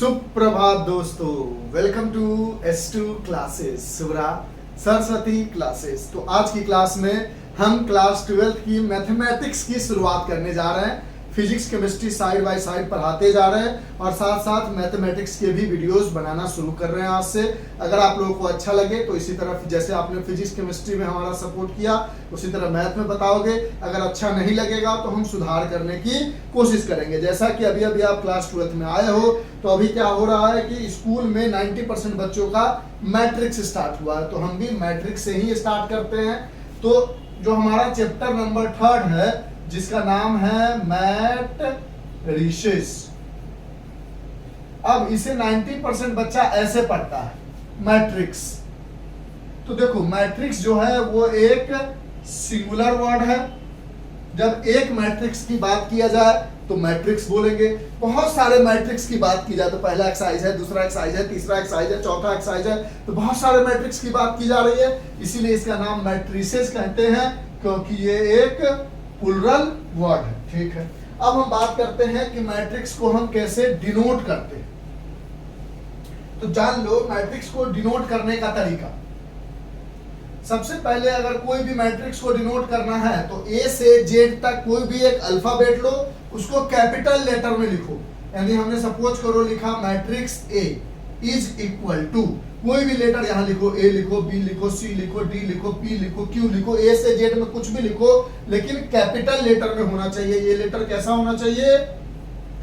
सुप्रभात दोस्तों, welcome to S2 classes, Subra Saraswati classes. तो आज की क्लास में हम क्लास 12th की मैथमेटिक्स की शुरुआत करने जा रहे हैं। Physics chemistry side by side पढ़ाते जा रहे हैं और साथ साथ मैथमेटिक्स के भी वीडियोस बनाना शुरू कर रहे हैं आज से। अगर आप लोगों को अच्छा लगे तो इसी तरह जैसे आपने फिजिक्स केमिस्ट्री में हमारा सपोर्ट किया उसी तरह मैथ में बताओगे। अगर अच्छा नहीं लगेगा तो हम सुधार करने की कोशिश करेंगे। जैसा कि अभी अभी आप क्लास 12th में आए हो तो अभी क्या हो रहा है कि स्कूल में 90% बच्चों का मैट्रिक्स स्टार्ट हुआ है, तो हम भी मैट्रिक्स से ही स्टार्ट करते हैं। तो जो हमारा चैप्टर नंबर 3 है जिसका नाम है मैट्रिसेस। अब इसे 90% बच्चा ऐसे पढ़ता है मैट्रिक्स। तो देखो मैट्रिक्स जो है वो एक सिंगुलर वर्ड है। जब एक मैट्रिक्स की बात किया जाए तो मैट्रिक्स बोलेंगे। बहुत सारे मैट्रिक्स की बात की जाए तो पहला एक्सरसाइज है, दूसरा एक्सरसाइज है, तीसरा एक्सरसाइज है, चौथा एक्सरसाइज है, तो बहुत सारे मैट्रिक्स की बात की जा रही है। इसीलिए इसका नाम मैट्रिसेस कहते हैं क्योंकि ये एक प्लुरल वर्ड है। ठीक है, अब हम बात करते हैं कि मैट्रिक्स को हम कैसे डिनोट करते हैं। तो जान लो मैट्रिक्स को डिनोट करने का तरीका। सबसे पहले अगर कोई भी मैट्रिक्स को डिनोट करना है तो ए से जेड तक कोई भी एक अल्फाबेट लो, उसको कैपिटल लेटर में लिखो। यानी हमने सपोज करो लिखा matrix A is equal to, कोई भी लेटर यहां लिखो, ए लिखो, बी लिखो, सी लिखो, डी लिखो, पी लिखो, क्यू लिखो, ए से जेड में कुछ भी लिखो, लेकिन कैपिटल लेटर में होना चाहिए। ये लेटर कैसा होना चाहिए?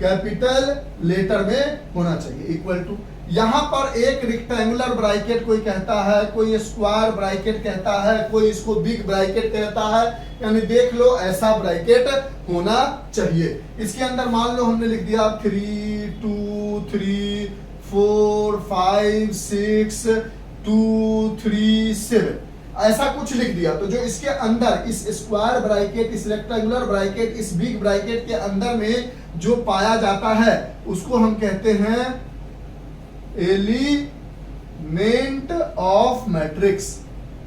कैपिटल लेटर में होना चाहिए। इक्वल टू, यहां पर एक रेक्टेंगुलर ब्रैकेट कोई कहता है, कोई स्क्वायर ब्रैकेट कहता है, कोई इसको बिग ब्रैकेट कहता है। यानी देख लो ऐसा ब्रैकेट होना चाहिए। इसके अंदर मान लो हमने लिख दिया 3 2 3 4 5 6 2 3 7, ऐसा कुछ लिख दिया। तो जो इसके अंदर इस स्क्वायर ब्रैकेट, इस रेक्टेंगुलर ब्रैकेट, इस बिग ब्रैकेट के अंदर में जो पाया जाता है उसको हम कहते हैं एलिमेंट ऑफ मैट्रिक्स।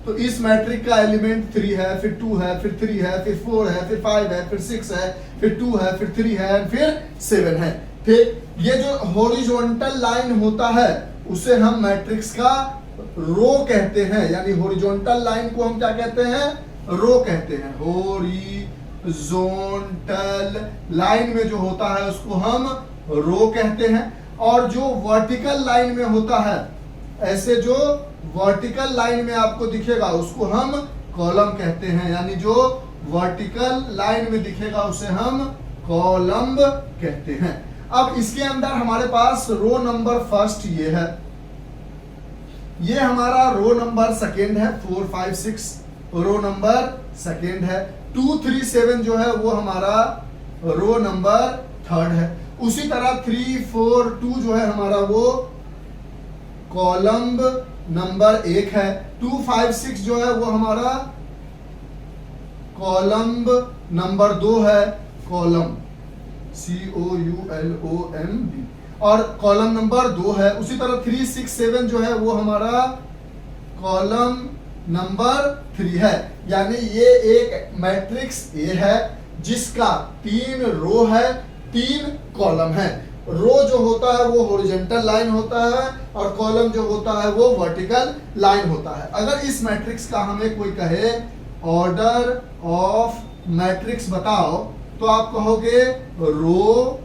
तो इस मैट्रिक का एलिमेंट 3 है, फिर 2 है, फिर 3 है, फिर 4 है, फिर 5 है, फिर 6 है, फिर 2 है, फिर 3 है, फिर 7 है। ठीक, ये जो हॉरिजॉन्टल लाइन होता है उसे हम मैट्रिक्स का रो कहते हैं। यानी हॉरिजॉन्टल लाइन को हम क्या कहते हैं? रो कहते हैं। हॉरिजॉन्टल लाइन में जो होता है उसको हम रो कहते हैं। और जो वर्टिकल लाइन में होता है, ऐसे जो वर्टिकल लाइन में आपको दिखेगा उसको हम कॉलम कहते हैं। यानी जो वर्टिकल लाइन में दिखेगा उसे हम कॉलम कहते हैं। अब इसके अंदर हमारे पास रो नंबर फर्स्ट ये है, ये हमारा रो नंबर सेकेंड है। 4 5 6 रो नंबर सेकेंड है। 2 3 7 जो है वो हमारा रो नंबर थर्ड है। उसी तरह 3 4 2 जो है हमारा वो कॉलम नंबर 1 है। 2 5 6 जो है वो हमारा कॉलम नंबर 2 है, कॉलम COULOMB, और कॉलम नंबर 2 है। उसी तरह 3 6 7 जो है वो हमारा कॉलम नंबर 3 है। यानी ये एक मैट्रिक्स ए है जिसका 3 रो है, 3 कॉलम है। रो जो होता है वो हॉरिजॉन्टल लाइन होता है और कॉलम जो होता है वो वर्टिकल लाइन होता है। अगर इस मैट्रिक्स का हमें कोई कहे ऑर्डर ऑफ मैट्रिक्स बताओ तो आप कहोगे रो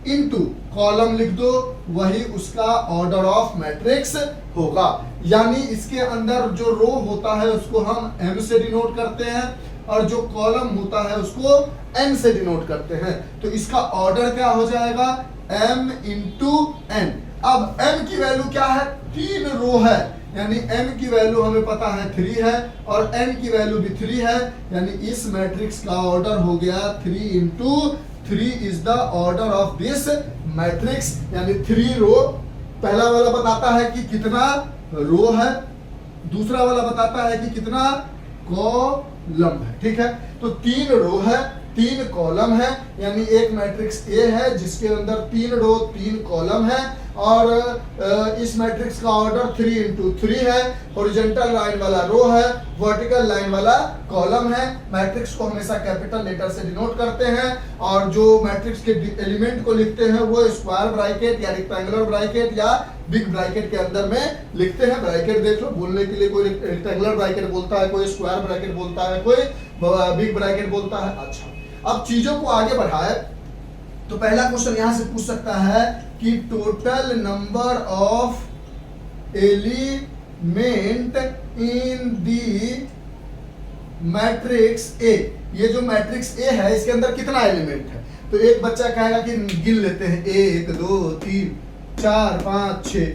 इनटू कॉलम लिख दो, वही उसका ऑर्डर ऑफ मैट्रिक्स होगा। यानी इसके अंदर जो रो होता है उसको हम m से डिनोट करते हैं और जो कॉलम होता है उसको n से डिनोट करते हैं। तो इसका ऑर्डर क्या हो जाएगा? m into n। अब m की वैल्यू क्या है? 3 रो है, यानी m की वैल्यू हमें पता है 3 है और n की वैल्यू भी 3 है। यानी इस मैट्रिक्स का ऑर्डर हो गया 3 into 3 is the order of this matrix. यानी 3 रो, पहला वाला बताता है कि कितना रो है, दूसरा वाला बताता है कि कितना कॉलम है। ठीक है, तो 3 रो है, 3 कॉलम है। यानी एक मैट्रिक्स ए है जिसके अंदर 3 रो 3 कॉलम है और इस मैट्रिक्स का ऑर्डर 3 × 3 है, हॉरिजॉन्टल लाइन वाला रो है, वर्टिकल लाइन वाला कॉलम है। मैट्रिक्स को हमेशा कैपिटल लेटर से डिनोट करते हैं और जो मैट्रिक्स के एलिमेंट को लिखते हैं वो स्क्वायर ब्रैकेट या रेक्टेंगुलर ब्रैकेट या बिग ब्रैकेट के अंदर में लिखते हैं। ब्रैकेट देख लो, बोलने के लिए कोई रेक्टेंगुलर ब्रैकेट बोलता है, कोई स्क्वायर ब्रैकेट बोलता है, कोई बिग ब्रैकेट बोलता है। अच्छा, अब चीजों को आगे बढ़ाए तो पहला क्वेश्चन यहां से पूछ सकता है कि total number of element in the matrix A, ये जो मैट्रिक्स ए है इसके अंदर कितना एलिमेंट है। तो एक बच्चा कहेगा कि गिन लेते हैं 1 2 3 4 5 6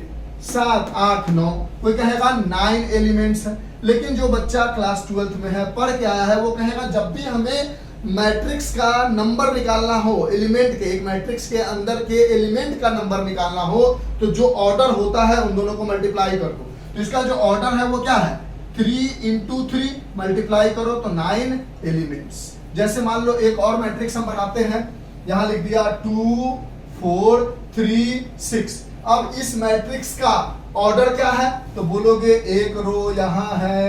7 8 9, कोई कहेगा 9 एलिमेंट्स है। लेकिन जो बच्चा क्लास 12th में है, पढ़ के आया है, वो कहेगा जब भी हमें मैट्रिक्स का नंबर निकालना हो, एलिमेंट के, एक मैट्रिक्स के अंदर के एलिमेंट का नंबर निकालना हो, तो जो ऑर्डर होता है उन दोनों को मल्टीप्लाई कर दो। तो इसका जो ऑर्डर है वो क्या है, 3 × 3 मल्टीप्लाई करो तो 9 एलिमेंट्स। जैसे मान लो एक और मैट्रिक्स हम बनाते हैं, यहां लिख दिया 2 4 3 6। अब इस मैट्रिक्स का ऑर्डर क्या है, तो बोलोगे एक रो यहाँ है,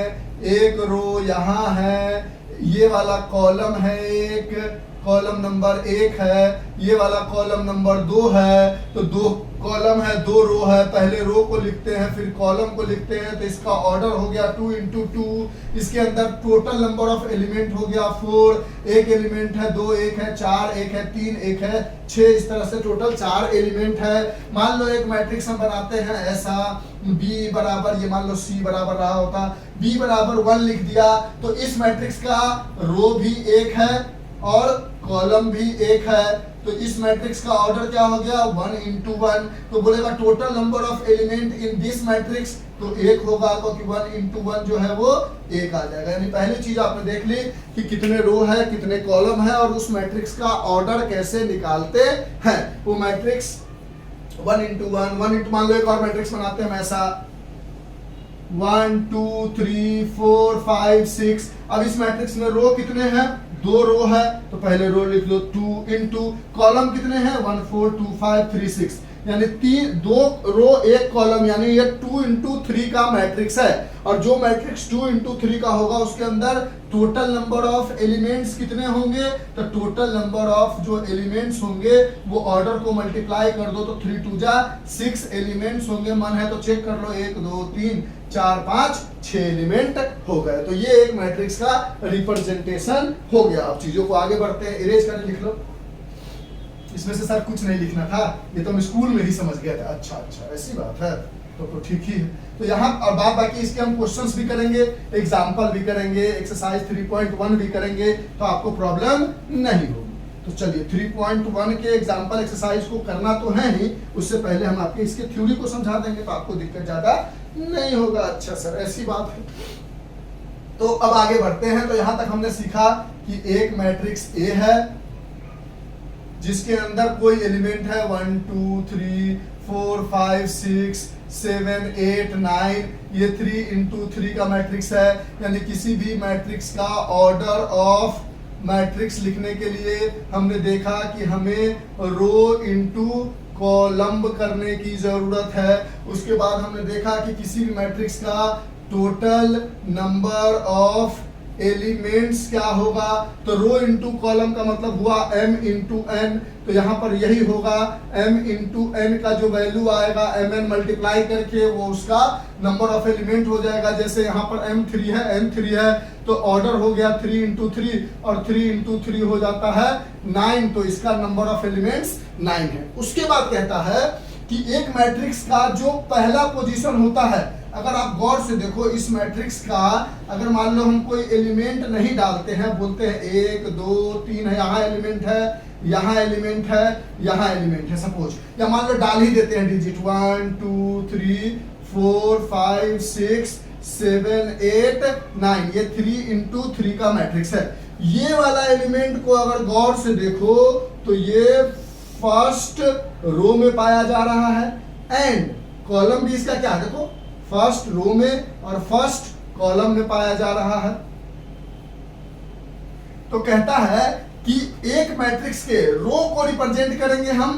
एक रो यहाँ है, ये वाला कॉलम है, एक कॉलम नंबर 1 है, ये वाला कॉलम नंबर 2 है। तो 2 कॉलम है, 2 रो है, पहले रो को लिखते हैं फिर कॉलम को लिखते हैं, तो इसका ऑर्डर हो गया 2 × 2। इसके अंदर टोटल नंबर ऑफ एलिमेंट हो गया 4, एक एलिमेंट है, 2 एक है, 4 एक है, 3 एक है, 6, इस तरह से टोटल 4 एलिमेंट है। मान लो एक मैट्रिक्स हम बनाते हैं ऐसा, B बराबर, ये मान लो C बराबर रहा होता, B बराबर 1 लिख दिया, तो इस मैट्रिक्स का रो भी 1 है और कॉलम भी 1 है। तो इस मैट्रिक्स का ऑर्डर क्या हो गया, 1 × 1। तो बोलेगा total number of element in this matrix, तो 1 होगा, क्योंकि 1 × 1 जो है वो 1 आ जाएगा। यानी पहली चीज आपने देख ली कि कितने रो है, कितने कॉलम है और उस मैट्रिक्स का ऑर्डर कैसे निकालते हैं। वो मैट्रिक्स 1 × 1 मान लो एक और मैट्रिक्स बनाते हैं ऐसा 1 2 3 4 5 6। अब इस मैट्रिक्स में रो कितने हैं, 2 रो है, तो पहले रो लिख लो 2 × कॉलम कितने हैं 1 4 2 5 3 6, यानी 2 रो 1 कॉलम, यानी ये 2 × 3 का मैट्रिक्स है। और जो मैट्रिक्स 2 × 3 का होगा उसके अंदर टोटल नंबर ऑफ एलिमेंट्स कितने होंगे, तो टोटल नंबर ऑफ जो एलिमेंट्स होंगे वो ऑर्डर को मल्टीप्लाई कर दो, तो 3 × 2 6 एलिमेंट्स होंगे। मन है तो चेक कर लो, 1 2 3 4 5 6 एलिमेंट हो गए। तो ये एक मैट्रिक्स का रिप्रेजेंटेशन हो गया। अब चीजों को आगे बढ़ते हैं, इरेज करके लिख लो। इसमें से सर कुछ नहीं लिखना था, ये तो हम स्कूल में ही समझ गया था। अच्छा ऐसी बात है, तो ठीक ही है। तो यहाँ और बाकी इसके हम क्वेश्चंस भी करेंगे, एग्जाम्पल भी करेंगे, एक्सरसाइज 3.1 भी करेंगे, तो आपको प्रॉब्लम नहीं होगी। तो चलिए 3.1 के एग्जाम्पल एक्सरसाइज को करना तो है ही, उससे पहले हम आपके इसके थ्योरी को समझा देंगे, तो आपको दिक्कत ज्यादा नहीं होगा। अच्छा सर ऐसी बात है। तो अब आगे बढ़ते हैं। तो यहाँ तक हमने सीखा कि एक मैट्रिक्स ए है जिसके अंदर कोई एलिमेंट है 1 2 3 4 5 6 7 8 9, ये 3 × 3 का मैट्रिक्स है। यानी किसी भी मैट्रिक्स का ऑर्डर ऑफ मैट्रिक्स लिखने के लिए हमने देखा कि हमें रो इनटू कॉलम करने की जरूरत है। उसके बाद हमने देखा कि किसी भी मैट्रिक्स का टोटल नंबर ऑफ एलिमेंट्स क्या होगा, तो रो इनटू कॉलम का मतलब हुआ m × n। तो यहाँ पर यही होगा, m × n का जो वैल्यू आएगा mn मल्टीप्लाई करके वो उसका नंबर ऑफ एलिमेंट हो जाएगा। जैसे यहाँ पर m3 है, n3 है, तो ऑर्डर हो गया 3 × 3 और 3 × 3 हो जाता है 9, तो इसका नंबर ऑफ एलिमेंट्स 9 है। उसके बाद कहता है कि एक मैट्रिक्स का जो पहला पोजीशन होता है, अगर आप गौर से देखो इस मैट्रिक्स का, अगर मान लो हम कोई एलिमेंट नहीं डालते हैं, बोलते हैं 1 2 3 है, यहाँ एलिमेंट है, यहाँ एलिमेंट है, यहाँ एलिमेंट है सपोज, या मान लो डाल ही देते हैं डिजिट 1 2 3 4 5 6 7 8 9, ये 3 × 3 का मैट्रिक्स है। ये वाला एलिमेंट को अगर गौर से देखो तो ये फर्स्ट रो में पाया जा रहा है, एंड कॉलम भी इसका क्या है, देखो फर्स्ट रो में और फर्स्ट कॉलम में पाया जा रहा है। तो कहता है कि एक मैट्रिक्स के रो को रिप्रेजेंट करेंगे हम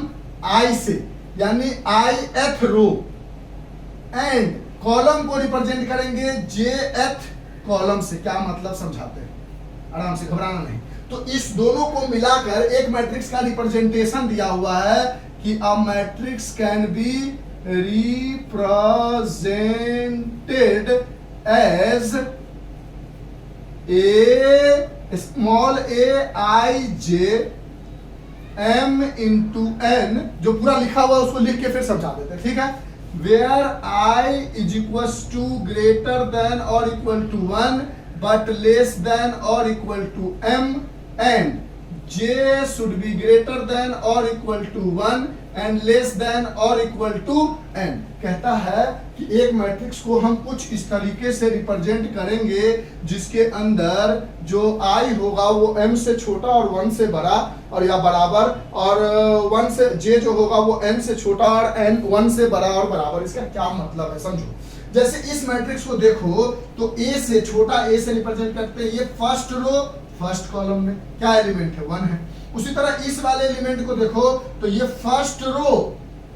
I से, यानी आई एथ रो, एंड कॉलम को रिप्रेजेंट करेंगे जे एथ कॉलम से। क्या मतलब समझाते हैं, आराम से, घबराना नहीं। तो इस दोनों को मिलाकर एक मैट्रिक्स का रिप्रेजेंटेशन दिया हुआ है कि a matrix can be represented as A small A I J M into N, जो पूरा लिखा हुआ है उसको लिख के फिर समझा देते हैं, ठीक है। Where i is equal to greater than और equal to 1 but less than और equal to m, and j should be greater than or equal to 1 and less than or equal to n। कहता है कि एक matrix को हम कुछ इस तरीके से रिप्रेजेंट करेंगे जिसके अंदर जो i होगा वो m से छोटा और 1 से बड़ा और या बराबर, और 1 से j जो होगा वो n से छोटा और n 1 से बड़ा और बराबर। इसका क्या मतलब है समझो। जैसे इस मैट्रिक्स को देखो तो a से छोटा a से रिप्रेजेंट करते हैं, ये फर्स्ट रो फर्स्ट कॉलम में क्या एलिमेंट है 1 है। उसी तरह इस वाले एलिमेंट को देखो तो ये फर्स्ट रो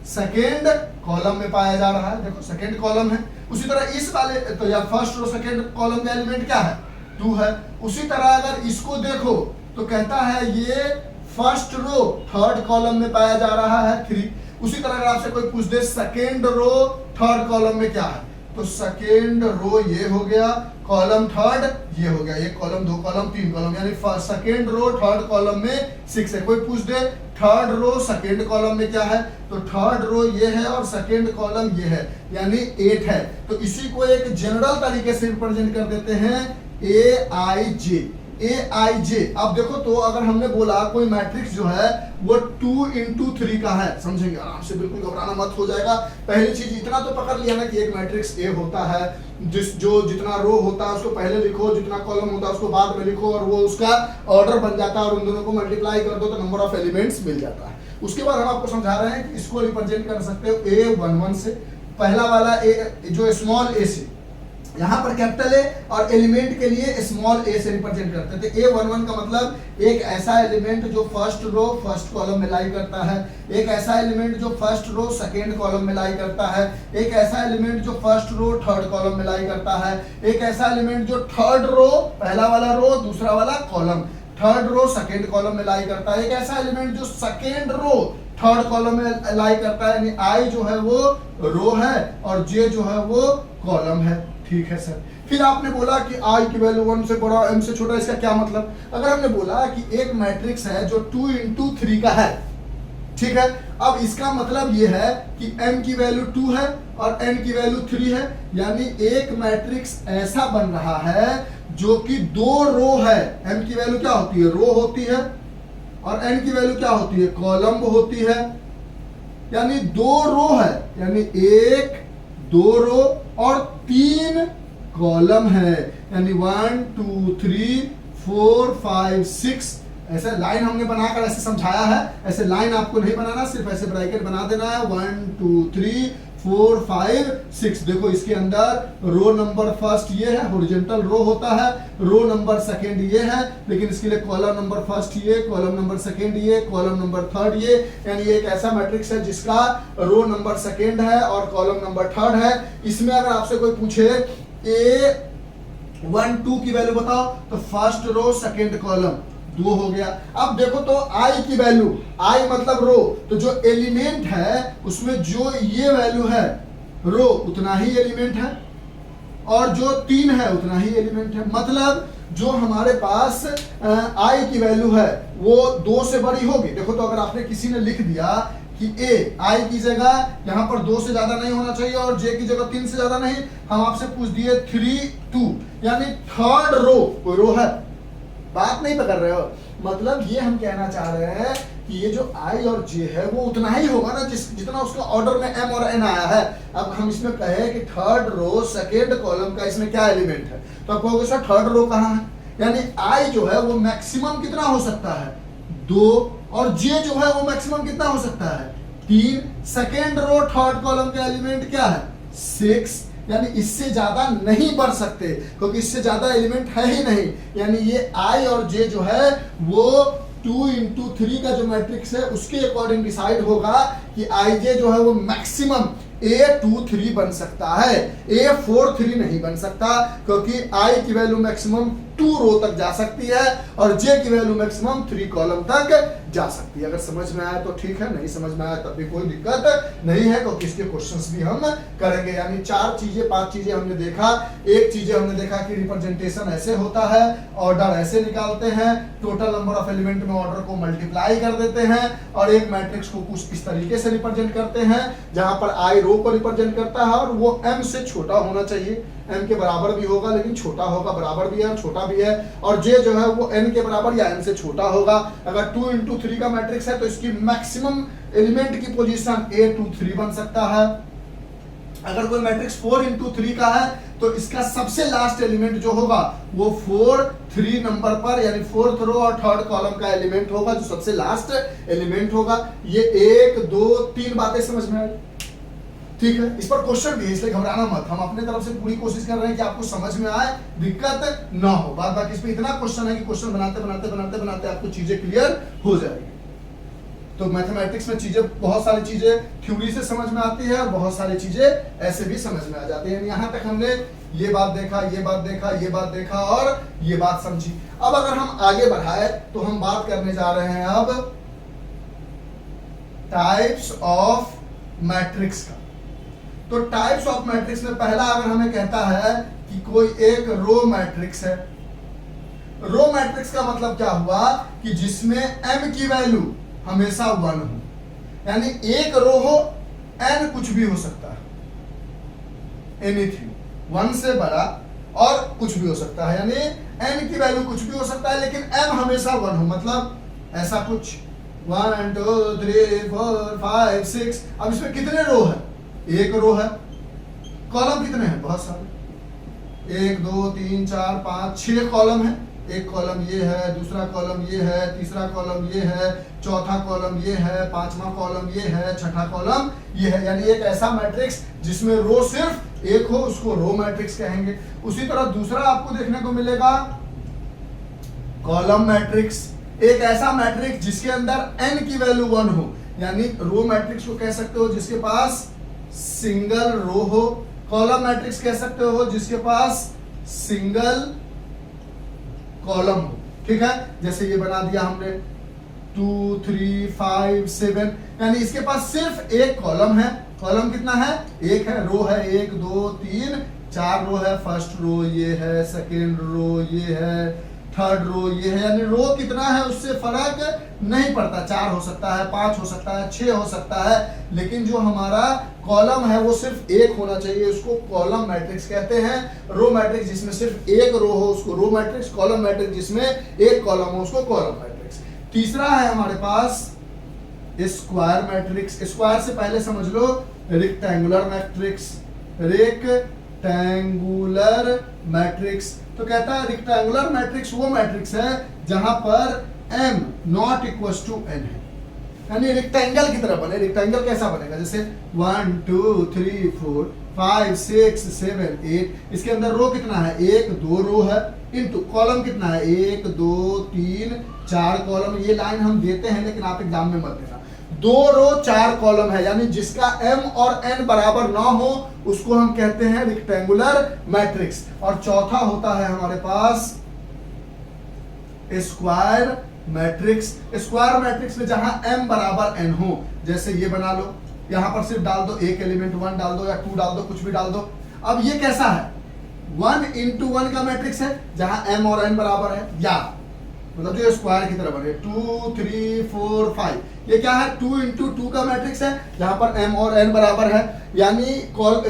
सेकेंड कॉलम में पाया जा रहा है, देखो सेकेंड कॉलम है। उसी तरह इस वाले तो या फर्स्ट रो सेकेंड कॉलम का एलिमेंट क्या है 2 है। उसी तरह अगर इसको देखो तो कहता है ये फर्स्ट रो थर्ड कॉलम में पाया जा रहा है 3। उसी तरह अगर आपसे कोई पूछ दे सेकेंड रो थर्ड कॉलम में क्या है, तो सेकेंड रो ये हो गया, कॉलम थर्ड ये हो गया, ये कॉलम 2 कॉलम 3 कॉलम, यानी सेकेंड रो थर्ड कॉलम में 6 है। कोई पूछ they third row second column में क्या है, तो थर्ड रो ये है और सेकेंड कॉलम ये है, यानी 8 है। तो इसी को एक जनरल तरीके से रिप्रेजेंट कर देते हैं ए आई जे। अब देखो तो अगर हमने बोला कोई मैट्रिक्स जो है वो 2 into 3 का है, समझेंगे आराम से, बिल्कुल घबराना मत, हो जाएगा। पहली चीज इतना तो पकड़ लिया ना कि एक मैट्रिक्स ए होता है जितना रो होता है उसको पहले लिखो, जितना कॉलम होता है उसको बाद में लिखो, और वो उसका ऑर्डर बन जाता है और उन दोनों को मल्टीप्लाई कर दो तो नंबर ऑफ एलिमेंट्स मिल जाता है। उसके बाद हम आपको समझा रहे हैं कि इसको रिप्रेजेंट कर सकते हो A11 से, पहला वाला ए जो स्मॉल ए से, यहाँ पर कैपिटल ए और एलिमेंट के लिए स्मॉल ए से रिप्रेजेंट करते थे। A11 का मतलब एक ऐसा एलिमेंट जो फर्स्ट रो फर्स्ट कॉलम में लाई करता है, एक ऐसा एलिमेंट जो फर्स्ट रो सेकेंड कॉलम में लाई करता है, एक ऐसा एलिमेंट जो फर्स्ट रो थर्ड कॉलम में लाई करता है, एक ऐसा एलिमेंट जो थर्ड रो पहला वाला रो दूसरा वाला column third row second column में लाई करता है, एक ऐसा एलिमेंट जो सेकेंड रो थर्ड कॉलम में लाई करता है, यानी आई जो है वो रो है और जे जो है वो कॉलम है। ठीक है सर। फिर आपने बोला कि आई की वैल्यू 1 से बड़ा m से छोटा, इसका क्या मतलब? अगर हमने बोला कि एक मैट्रिक्स है जो 2 into 3 का है, ठीक है, अब इसका मतलब ये है कि m की वैल्यू 2 है और n की वैल्यू 3 है, यानी एक मैट्रिक्स ऐसा बन रहा है जो कि 2 रो है। m की वैल्यू क्या होती है? रो होती है, और n की वैल्यू क्या होती है? कॉलम होती है, यानी 2 रो है, यानी 1 2 रो और 3 कॉलम है, यानी 1 2 3 4 5 6। ऐसे लाइन हमने बनाकर ऐसे समझाया है, ऐसे लाइन आपको नहीं बनाना, सिर्फ ऐसे ब्रैकेट बना देना है 1 2 3 4 5 6। देखो इसके अंदर रो नंबर फर्स्ट ये है, हॉरिजॉन्टल रो होता है, रो नंबर सेकंड ये है, लेकिन इसके लिए कॉलम नंबर फर्स्ट ये, कॉलम नंबर सेकंड ये, कॉलम नंबर थर्ड ये, यानी एक ऐसा मैट्रिक्स है जिसका रो नंबर सेकंड है और कॉलम नंबर थर्ड है। इसमें अगर आपसे कोई पूछे A1 2 की वैल्यू बताओ, तो फर्स्ट रो सेकंड कॉलम 2 हो गया। अब देखो तो i की वैल्यू, i मतलब रो, तो जो एलिमेंट है उसमें जो ये वैल्यू है रो उतना ही एलिमेंट है, और जो 3 है उतना ही एलिमेंट है। मतलब जो हमारे पास i की वैल्यू है वो 2 से बड़ी होगी। देखो तो अगर आपने किसी ने लिख दिया कि i की जगह यहाँ पर 2 से ज्यादा नहीं होना चाहिए और j की जगह 3 से ज्यादा नहीं, हम आपसे पूछ दिए 3 2, यानी थर्ड रो, कोई रो है, बात नहीं पकड़ रहे हो। मतलब ये हम कहना चाह रहे हैं कि ये जो i और j है वो उतना ही होगा ना जितना उसका ऑर्डर में m और n आया है। अब हम इसमें कहे कि थर्ड रो सेकेंड कॉलम का इसमें क्या एलिमेंट है, तो आप कहोगे सर थर्ड रो कहाँ है, यानी i जो है वो मैक्सिमम कितना हो सकता है 2, और j जो है वो मैक्सिमम कितना हो सकता है 3। सेकेंड रो थर्ड कॉलम का एलिमेंट क्या है 6, यानी इससे ज्यादा नहीं बढ़ सकते क्योंकि इससे ज्यादा एलिमेंट है ही नहीं, यानी ये i और j जो है वो 2 into 3 का जो मैट्रिक्स है उसके अकॉर्डिंग डिसाइड होगा कि IJ जो है वो मैक्सिमम A23 बन सकता है, A43 नहीं बन सकता, क्योंकि I की वैल्यू मैक्सिमम 2 रो तक जा सकती है और J की वैल्यू मैक्सिमम 3 कॉलम तक जा सकती है। अगर समझ में आया तो ठीक है, नहीं समझ में आया तब भी कोई दिक्कत नहीं है, क्योंकि इसके क्वेश्चंस भी हम करेंगे। यानी 4 चीजें 5 चीजें हमने देखा। एक चीजें हमने देखा कि रिप्रेजेंटेशन ऐसे होता है, ऑर्डर ऐसे निकालते हैं, टोटल नंबर ऑफ एलिमेंट में ऑर्डर को मल्टीप्लाई कर देते हैं और एक मैट्रिक्स को कुछ इस तरीके से रिप्रेजेंट करते हैं जहां पर I रो को रिप्रेजेंट करता है और वो M से छोटा होना चाहिए, M के बराबर भी होगा लेकिन छोटा होगा, बराबर भी है और छोटा भी है, और J जो है वो N के बराबर या M से छोटा होगा। अगर 2 into 3 का मैट्रिक्स है तो इसकी मैक्सिमम एलिमेंट की पोजीशन A23 बन सकता है। अगर कोई मैट्रिक्स 4 into 3 का है तो इसका सबसे लास्ट एलिमेंट जो होगा वो 4 3 नंबर पर यानी 4th रो और 3rd कॉलम का एलिमेंट होगा, जो सबसे लास्ट एलिमेंट होगा। ये 1 2 3 बातें समझ में आई, ठीक है। इस पर क्वेश्चन भी है, इसलिए घबराना मत, हम अपने तरफ से पूरी कोशिश कर रहे हैं कि आपको समझ में आए, दिक्कत ना हो। बात बाकी इस पे इतना क्वेश्चन है कि क्वेश्चन बनाते बनाते बनाते बनाते आपको चीजें क्लियर हो जाएगी। तो मैथमेटिक्स में चीजें, बहुत सारी चीजें थ्योरी से समझ में आती है और बहुत सारी चीजें ऐसे भी समझ में आ जाती है। यहाँ तक हमने ये बात देखा, ये बात देखा, ये बात देखा और ये बात समझी। अब अगर हम आगे बढ़ाए तो हम बात करने जा रहे हैं अब टाइप्स ऑफ मैट्रिक्स का। तो टाइप्स ऑफ मैट्रिक्स में पहला अगर हमें कहता है कि कोई एक रो मैट्रिक्स है, रो मैट्रिक्स का मतलब क्या हुआ कि जिसमें m की वैल्यू हमेशा 1 हो, यानी एक रो हो, n कुछ भी हो सकता है, एनीथिंग 1 से बड़ा और कुछ भी हो सकता है, यानी n की वैल्यू कुछ भी हो सकता है लेकिन m हमेशा 1 हो। मतलब ऐसा कुछ 1 2 3 4 5 6। अब इसमें कितने रो है? एक रो है। कॉलम कितने हैं? बहुत सारे, 1 2 3 4 5 6 कॉलम है। एक कॉलम ये है, दूसरा कॉलम ये है, तीसरा कॉलम ये है, चौथा कॉलम ये है, पांचवा कॉलम ये है, छठा कॉलम ये है, यानी एक ऐसा मैट्रिक्स जिसमें रो सिर्फ एक हो उसको रो मैट्रिक्स कहेंगे। उसी तरह दूसरा आपको देखने को मिलेगा कॉलम मैट्रिक्स, एक ऐसा मैट्रिक्स जिसके अंदर n की वैल्यू 1 हो, यानी रो मैट्रिक्स को कह सकते हो जिसके पास सिंगल रो हो। कॉलम मैट्रिक्स कह सकते हो जिसके पास सिंगल कॉलम हो, ठीक है। जैसे ये बना दिया हमने 2 3 5 7, यानी इसके पास सिर्फ एक कॉलम है। कॉलम कितना है? एक है। रो है 1 2 3 4 रो है। फर्स्ट रो ये है, सेकेंड रो ये है, थर्ड रो ये है, यानी रो कितना है उससे फर्क नहीं पड़ता, 4 हो सकता है, 5 हो सकता है, 6 हो सकता है, लेकिन जो हमारा कॉलम है वो सिर्फ एक होना चाहिए, उसको कॉलम मैट्रिक्स कहते हैं। रो मैट्रिक्स जिसमें सिर्फ एक रो हो उसको रो मैट्रिक्स, कॉलम मैट्रिक्स जिसमें एक कॉलम हो उसको कॉलम मैट्रिक्स। तीसरा है हमारे पास स्क्वायर मैट्रिक्स। स्क्वायर से पहले समझ लो रेक्टेंगुलर मैट्रिक्स, रेक्टेंगुलर मैट्रिक्स। तो कहता है रेक्टेंगुलर मैट्रिक्स वो मैट्रिक्स है जहां पर m not equal to n है, यानी रेक्टेंगल की तरह बने। रेक्टेंगल कैसा बनेगा? जैसे 1 2 3 4 5 6 7 8, इसके अंदर रो कितना है? 1 2 रो है, इनटू कॉलम कितना है? 1 2 3 4 कॉलम। ये लाइन हम देते हैं लेकिन आप एग्जाम में मत देना। 2 रो 4 कॉलम है, यानी जिसका m और n बराबर ना हो उसको हम कहते हैं रेक्टेंगुलर मैट्रिक्स। और चौथा होता है हमारे पास स्क्वायर मैट्रिक्स। स्क्वायर मैट्रिक्स में जहां m बराबर n हो, जैसे ये बना लो, यहां पर सिर्फ डाल दो एक एलिमेंट, 1 डाल दो या 2 डाल दो, कुछ भी डाल दो। अब ये कैसा है? 1 into 1 का मैट्रिक्स है जहां m और n बराबर है, या मतलब जो स्क्वायर की तरह बने 2 3 4 5। ये क्या है? 2 into 2 का मैट्रिक्स है जहां पर m और n बराबर है, यानी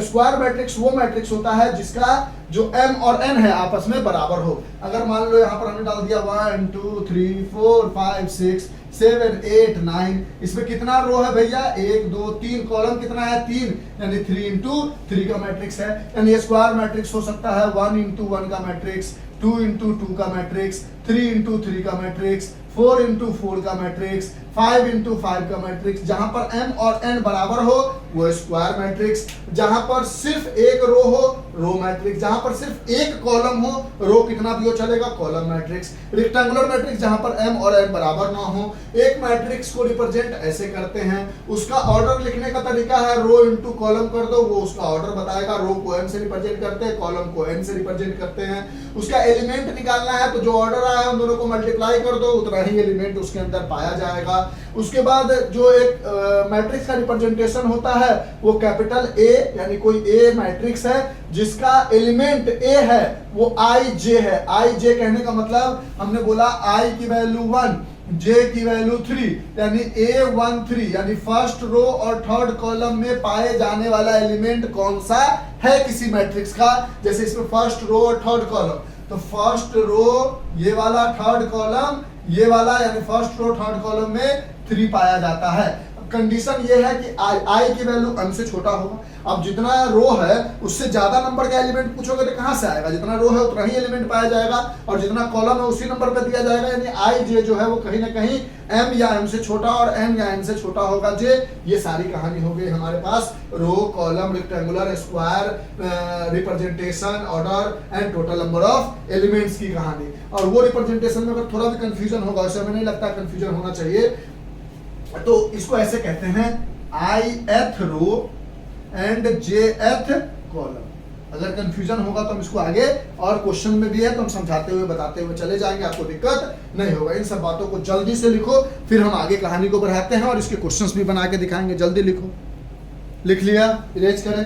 स्क्वायर मैट्रिक्स वो मैट्रिक्स होता है जिसका जो m और n है आपस में बराबर हो। अगर मान लो यहाँ पर हमने डाल दिया 1 2 3 4 5 6 7 8 9, इसमें कितना रो है भैया? 1 2 3, कॉलम कितना है? 3, यानी 3 into 3 का मैट्रिक्स है। यानी स्क्वायर मैट्रिक्स हो सकता है 1 into 1 का मैट्रिक्स, 2 into 2 का मैट्रिक्स, 3 into 3 का मैट्रिक्स, 4 into 4 का मैट्रिक्स, 5 इंटू 5 का मैट्रिक्स, जहां पर m और n बराबर हो वो स्क्वायर मैट्रिक्स, जहां पर सिर्फ एक रो हो रो मैट्रिक्स, जहां पर सिर्फ एक कॉलम हो रो कितना भी हो चलेगा कॉलम मैट्रिक्स। रेक्टेंगुलर मैट्रिक्स जहां पर m और n बराबर ना हो। एक मैट्रिक्स को रिप्रेजेंट ऐसे करते हैं, उसका ऑर्डर लिखने का तरीका है रो इंटू कॉलम कर दो, वो उसका ऑर्डर बताएगा। रो को m से रिप्रेजेंट करते हैं, कॉलम को n से रिप्रेजेंट करते हैं। उसका एलिमेंट निकालना है तो जो ऑर्डर आया है उन दोनों को मल्टीप्लाई कर दो, उतना ही एलिमेंट उसके अंदर पाया जाएगा। उसके बाद जो एक मैट्रिक्स का रिप्रेजेंटेशन होता है वो कैपिटल A, यानी कोई A मैट्रिक्स है जिसका एलिमेंट A है वो i j है। i j कहने का मतलब हमने बोला i की वैल्यू 1, j की वैल्यू 3, यानी A13 यानी फर्स्ट रो और थर्ड कॉलम में पाए जाने वाला एलिमेंट कौन सा है किसी मैट्रिक्स का। जैसे इसमें फर्स्ट रो और थर्ड कॉलम, तो फर्स्ट रो ये वाला, थर्ड कॉलम ये वाला, यानी फर्स्ट रो थर्ड कॉलम में 3 पाया जाता है। कंडीशन ये है कि i की वैल्यू m से छोटा होगा। अब जितना रो है उससे ज्यादा नंबर का एलिमेंट पूछोगे तो कहां से आएगा, जितना रो है उतना ही एलिमेंट पाया जाएगा और जितना कॉलम है उसी नंबर पे दिया जाएगा। यानी i j जो है वो कहीं ना कहीं m या m से छोटा और n या n से छोटा होगा j। ये सारी कहानी हो गई हमारे पास row, column, rectangular, square, representation, order and total number of elements की कहानी। और वो रिप्रेजेंटेशन में अगर थोड़ा भी कंफ्यूजन होगा, वैसे हमें नहीं लगता कंफ्यूजन होना चाहिए, तो इसको ऐसे कहते हैं ith row and jth column. अगर कंफ्यूजन होगा तो हम इसको आगे और क्वेश्चन में भी है तो हम समझाते हुए बताते हुए चले जाएंगे, आपको दिक्कत नहीं होगा। इन सब बातों को जल्दी से लिखो, फिर हम आगे कहानी को बढ़ाते हैं और इसके क्वेश्चंस भी बना के दिखाएंगे। जल्दी लिखो। लिख लिया? इरेज करें।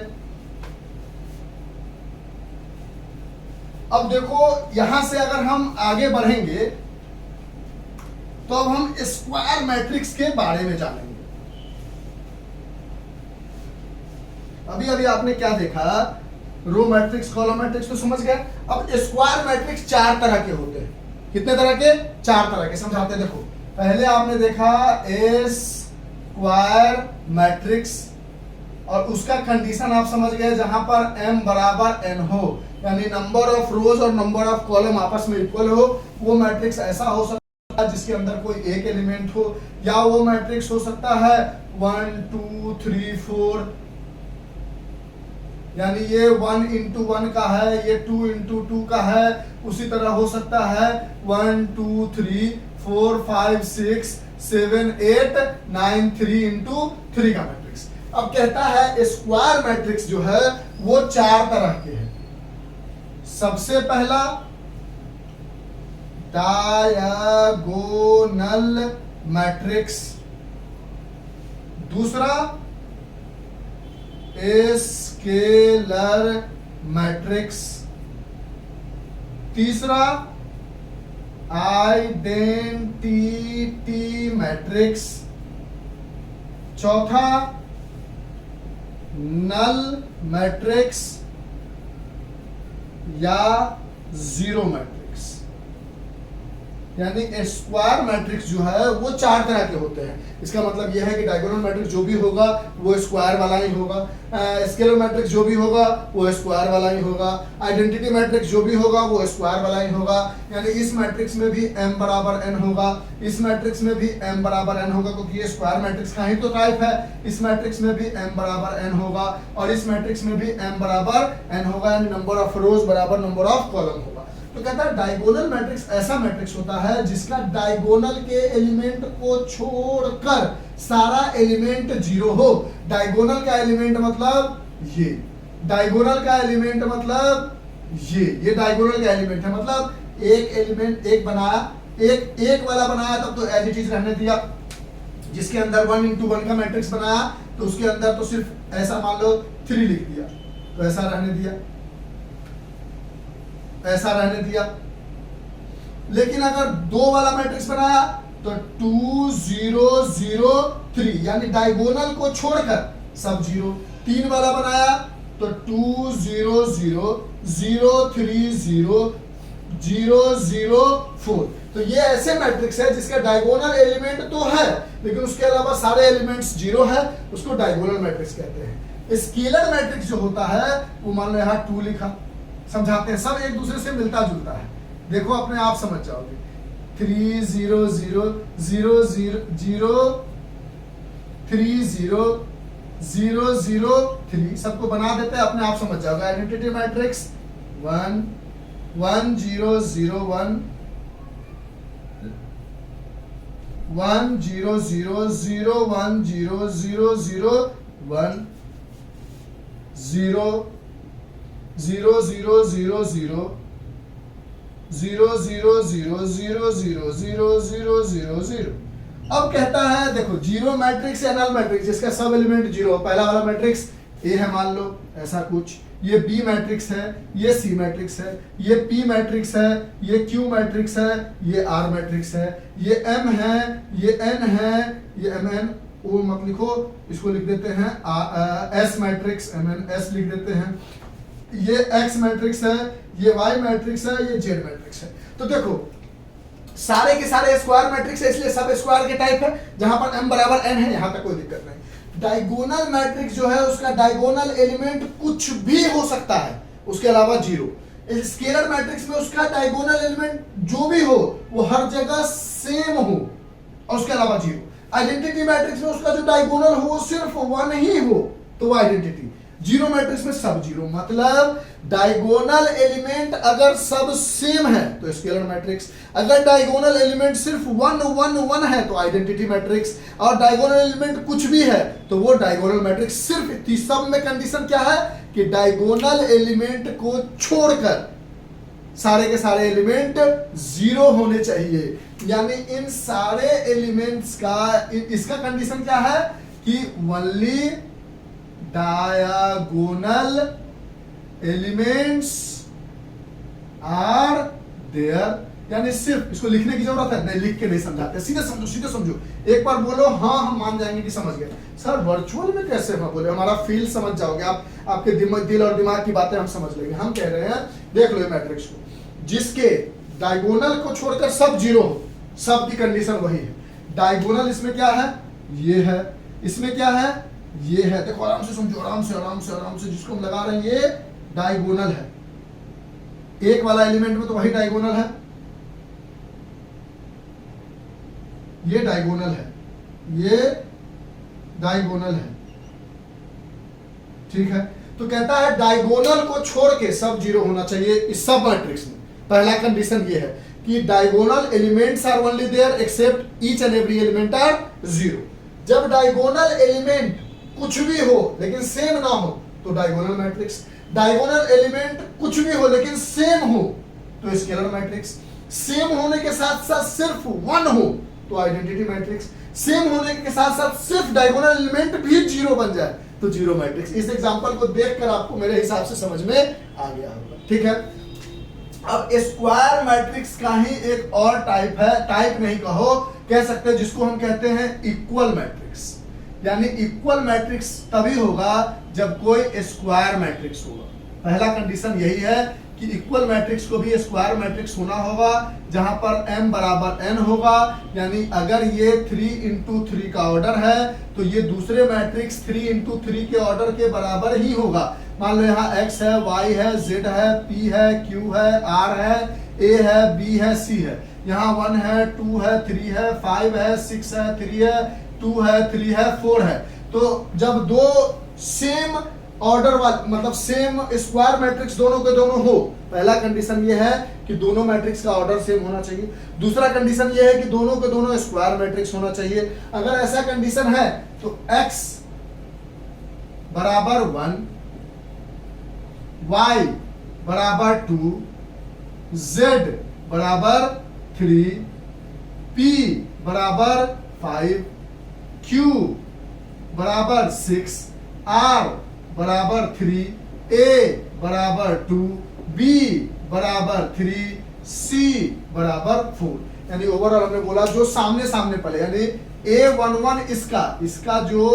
अब देखो यहां से अगर हम आगे बढ़ेंगे तो अब हम स्क्वायर मैट्रिक्स के बारे में जानेंगे। अभी अभी आपने क्या देखा, रो मैट्रिक्स, कॉलम मैट्रिक्स तो समझ गए। अब स्क्वायर मैट्रिक्स 4 तरह के होते हैं। कितने तरह के? 4 तरह के। समझाते हैं। देखो पहले आपने देखा स्क्वायर मैट्रिक्स और उसका कंडीशन आप समझ गए, जहां पर m बराबर n हो, यानी नंबर ऑफ रोज और नंबर ऑफ कॉलम आपस में इक्वल हो। वो मैट्रिक्स ऐसा हो सकता है जिसके अंदर कोई एक एलिमेंट हो, या वो मैट्रिक्स हो सकता है 1 2 3 4, यानी ये 1 इंटू 1 का है, ये 2 इंटू 2 का है। उसी तरह हो सकता है 1 2 3 4 5 6 7 8 9 3 इंटू 3 का मैट्रिक्स। अब कहता है स्क्वायर मैट्रिक्स जो है वो 4 तरह के हैं। सबसे पहला डायगोनल मैट्रिक्स, दूसरा स्केलर मैट्रिक्स, तीसरा आइडेंटिटी मैट्रिक्स, चौथा नल मैट्रिक्स या जीरो मैट्रिक्स। यानी स्क्वायर मैट्रिक्स जो है वो 4 तरह के होते हैं। इसका मतलब यह है कि डायगोनल मैट्रिक्स जो भी होगा वो स्क्वायर वाला ही होगा, स्केलर मैट्रिक्स जो भी होगा वो स्क्वायर वाला ही होगा, आइडेंटिटी मैट्रिक्स जो भी होगा वो स्क्वायर वाला ही होगा। यानी इस मैट्रिक्स में भी m बराबर n होगा, इस मैट्रिक्स में भी m बराबर n होगा, क्योंकि ये स्क्वायर मैट्रिक्स का ही तो टाइप है। इस मैट्रिक्स में भी m बराबर n होगा और इस मैट्रिक्स में भी m बराबर n होगा, यानी नंबर ऑफ रोज बराबर नंबर ऑफ कॉलम होगा। तो कहता है डायगोनल मैट्रिक्स ऐसा मैट्रिक्स होता है जिसका डायगोनल के एलिमेंट को छोड़कर सारा एलिमेंट 0 हो। डायगोनल का एलिमेंट मतलब ये, डायगोनल का एलिमेंट मतलब ये डायगोनल का एलिमेंट है। मतलब एक एलिमेंट एक बनाया, एक वाला बनाया तब तो एज इट इज रहने दिया। जिसके अंदर 1 इंटू 1 का मैट्रिक्स बनाया तो उसके अंदर तो सिर्फ ऐसा मान लो 3 लिख दिया, तो ऐसा रहने दिया, ऐसा रहने दिया। लेकिन अगर 2 वाला मैट्रिक्स बनाया तो 2 0 0 3, यानी डायगोनल को छोड़कर सब 0। 3 वाला बनाया तो 2 0 0 0 3 0 0 0 4। तो ये ऐसे मैट्रिक्स है जिसका डायगोनल एलिमेंट तो है लेकिन उसके अलावा सारे एलिमेंट्स 0 है, उसको डायगोनल मैट्रिक्स कहते हैं। स्केलर मैट्रिक्स जो होता है वो मान लो यहाँ 2 लिखा, समझाते हैं, सब एक दूसरे से मिलता जुलता है। देखो अपने आप समझ जाओगे। 3 0 0 0 0 0 3 0 0 0 3 सबको बना देते हैं, अपने आप समझ जाओगे। Identity matrix 1 1 0 0 1 1 0 0 0 1 0 0 0 1 0 0 0 0 0 0 0 0 0 0 0 0 0 0। अब कहता है देखो जीरो मैट्रिक्स या नल मैट्रिक्स जिसका सब एलिमेंट जीरो, पहला वाला मैट्रिक्स ए है मान लो, ऐसा कुछ, ये बी मैट्रिक्स है, ये सी मैट्रिक्स है, ये पी मैट्रिक्स है, ये क्यू मैट्रिक्स है, ये आर मैट्रिक्स है, ये एम है, ये एन है, ये एम एन ओ मत लिखो, इसको लिख देते हैं as matrix, M N as लिख देते हैं, ये एक्स मैट्रिक्स है, ये वाई मैट्रिक्स है, ये जेड मैट्रिक्स है। तो देखो सारे के सारे स्क्वायर मैट्रिक्स है, इसलिए सब स्क्वायर के टाइप है, जहां पर m बराबर n है, यहां तक कोई दिक्कत नहीं। डायगोनल मैट्रिक्स जो है उसका डायगोनल एलिमेंट कुछ भी हो सकता है उसके अलावा जीरो। स्केलर मैट्रिक्स में उसका डायगोनल एलिमेंट जो भी हो वो हर जगह सेम हो और उसके अलावा जीरो। आइडेंटिटी मैट्रिक्स में उसका जो डायगोनल हो वो सिर्फ वन ही हो तो वो आइडेंटिटी। जीरो मैट्रिक्स में सब जीरो, मतलब डायगोनल एलिमेंट अगर सब सेम है तो स्केलर मैट्रिक्स, अगर डायगोनल एलिमेंट सिर्फ वन वन वन है तो आइडेंटिटी मैट्रिक्स, और डायगोनल एलिमेंट कुछ भी है तो वो डायगोनल मैट्रिक्स। सिर्फ सब में कंडीशन क्या है कि डायगोनल एलिमेंट को छोड़कर सारे के सारे एलिमेंट जीरो होने चाहिए, यानी इन सारे एलिमेंट्स का इसका कंडीशन क्या है कि only diagonal elements are there, यानी सिर्फ इसको लिखने की जरूरत है नहीं, लिख के नहीं समझाते, सीधे समझो सीधे समझो। एक बार बोलो हाँ हम मान जाएंगे कि समझ गए। सर वर्चुअल में कैसे हम बोले, हमारा फील समझ जाओगे आप, आपके दिल और दिमाग की बातें हम समझ लेंगे। हम कह रहे हैं देख लो ये मैट्रिक्स को जिसके डायगोनल को छोड़कर सब जीरो हो, सब की कंडीशन वही है। डायगोनल इसमें क्या है, ये है, इसमें क्या है, ये है। देखो आराम से समझो, आराम से आराम से आराम से, जिसको हम लगा रहे हैं ये डायगोनल है, एक वाला एलिमेंट में तो वही डायगोनल है, ये डायगोनल है, ये डायगोनल है, ठीक है। तो कहता है डायगोनल को छोड़ के सब जीरो होना चाहिए इस सब मैट्रिक्स में। पहला कंडीशन ये है कि diagonal elements are only there except each and every element are zero. जब डायगोनल एलिमेंट कुछ भी हो लेकिन सेम ना हो तो डायगोनल मैट्रिक्स, डायगोनल एलिमेंट कुछ भी हो लेकिन सेम हो तो स्केलर मैट्रिक्स, सेम होने के साथ साथ सिर्फ वन हो तो आइडेंटिटी मैट्रिक्स, सेम होने के साथ साथ सिर्फ डायगोनल एलिमेंट भी जीरो बन जाए तो जीरो मैट्रिक्स। इस एग्जांपल को देखकर आपको मेरे हिसाब से समझ में आ गया होगा, ठीक है। अब स्क्वायर मैट्रिक्स का ही एक और टाइप है, टाइप नहीं कहो कह सकते, जिसको हम कहते हैं इक्वल मैट्रिक्स। यानी इक्वल मैट्रिक्स तभी होगा जब कोई स्क्वायर मैट्रिक्स होगा। पहला कंडीशन यही है कि इक्वल मैट्रिक्स को भी स्क्वायर मैट्रिक्स होना होगा जहां पर m बराबर n होगा, यानी अगर ये 3 into 3 का ऑर्डर है तो ये दूसरे मैट्रिक्स 3 into 3 के ऑर्डर के बराबर ही होगा। मान लो यहाँ x है, y है, z है, p है, q है, r है, a है, b है, c है, यहाँ 1 है, 2 है, 3 है, 5 है, 6 है, 3 है, 2 है, 3 है, 4 है। तो जब दो सेम ऑर्डर वाले मतलब सेम स्क्वायर मैट्रिक्स दोनों के दोनों हो, पहला कंडीशन ये है कि दोनों मैट्रिक्स का ऑर्डर सेम होना चाहिए। दूसरा कंडीशन ये है कि दोनों के दोनों स्क्वायर मैट्रिक्स होना चाहिए। अगर ऐसा कंडीशन है तो x बराबर 1, y बराबर 2, z बराबर 3, p बराबर 5, q बराबर 6, r बराबर 3, a बराबर 2, b बराबर 3, c बराबर 4। यानी ओवरऑल हमने बोला जो सामने सामने पड़े, यानी a11 इसका जो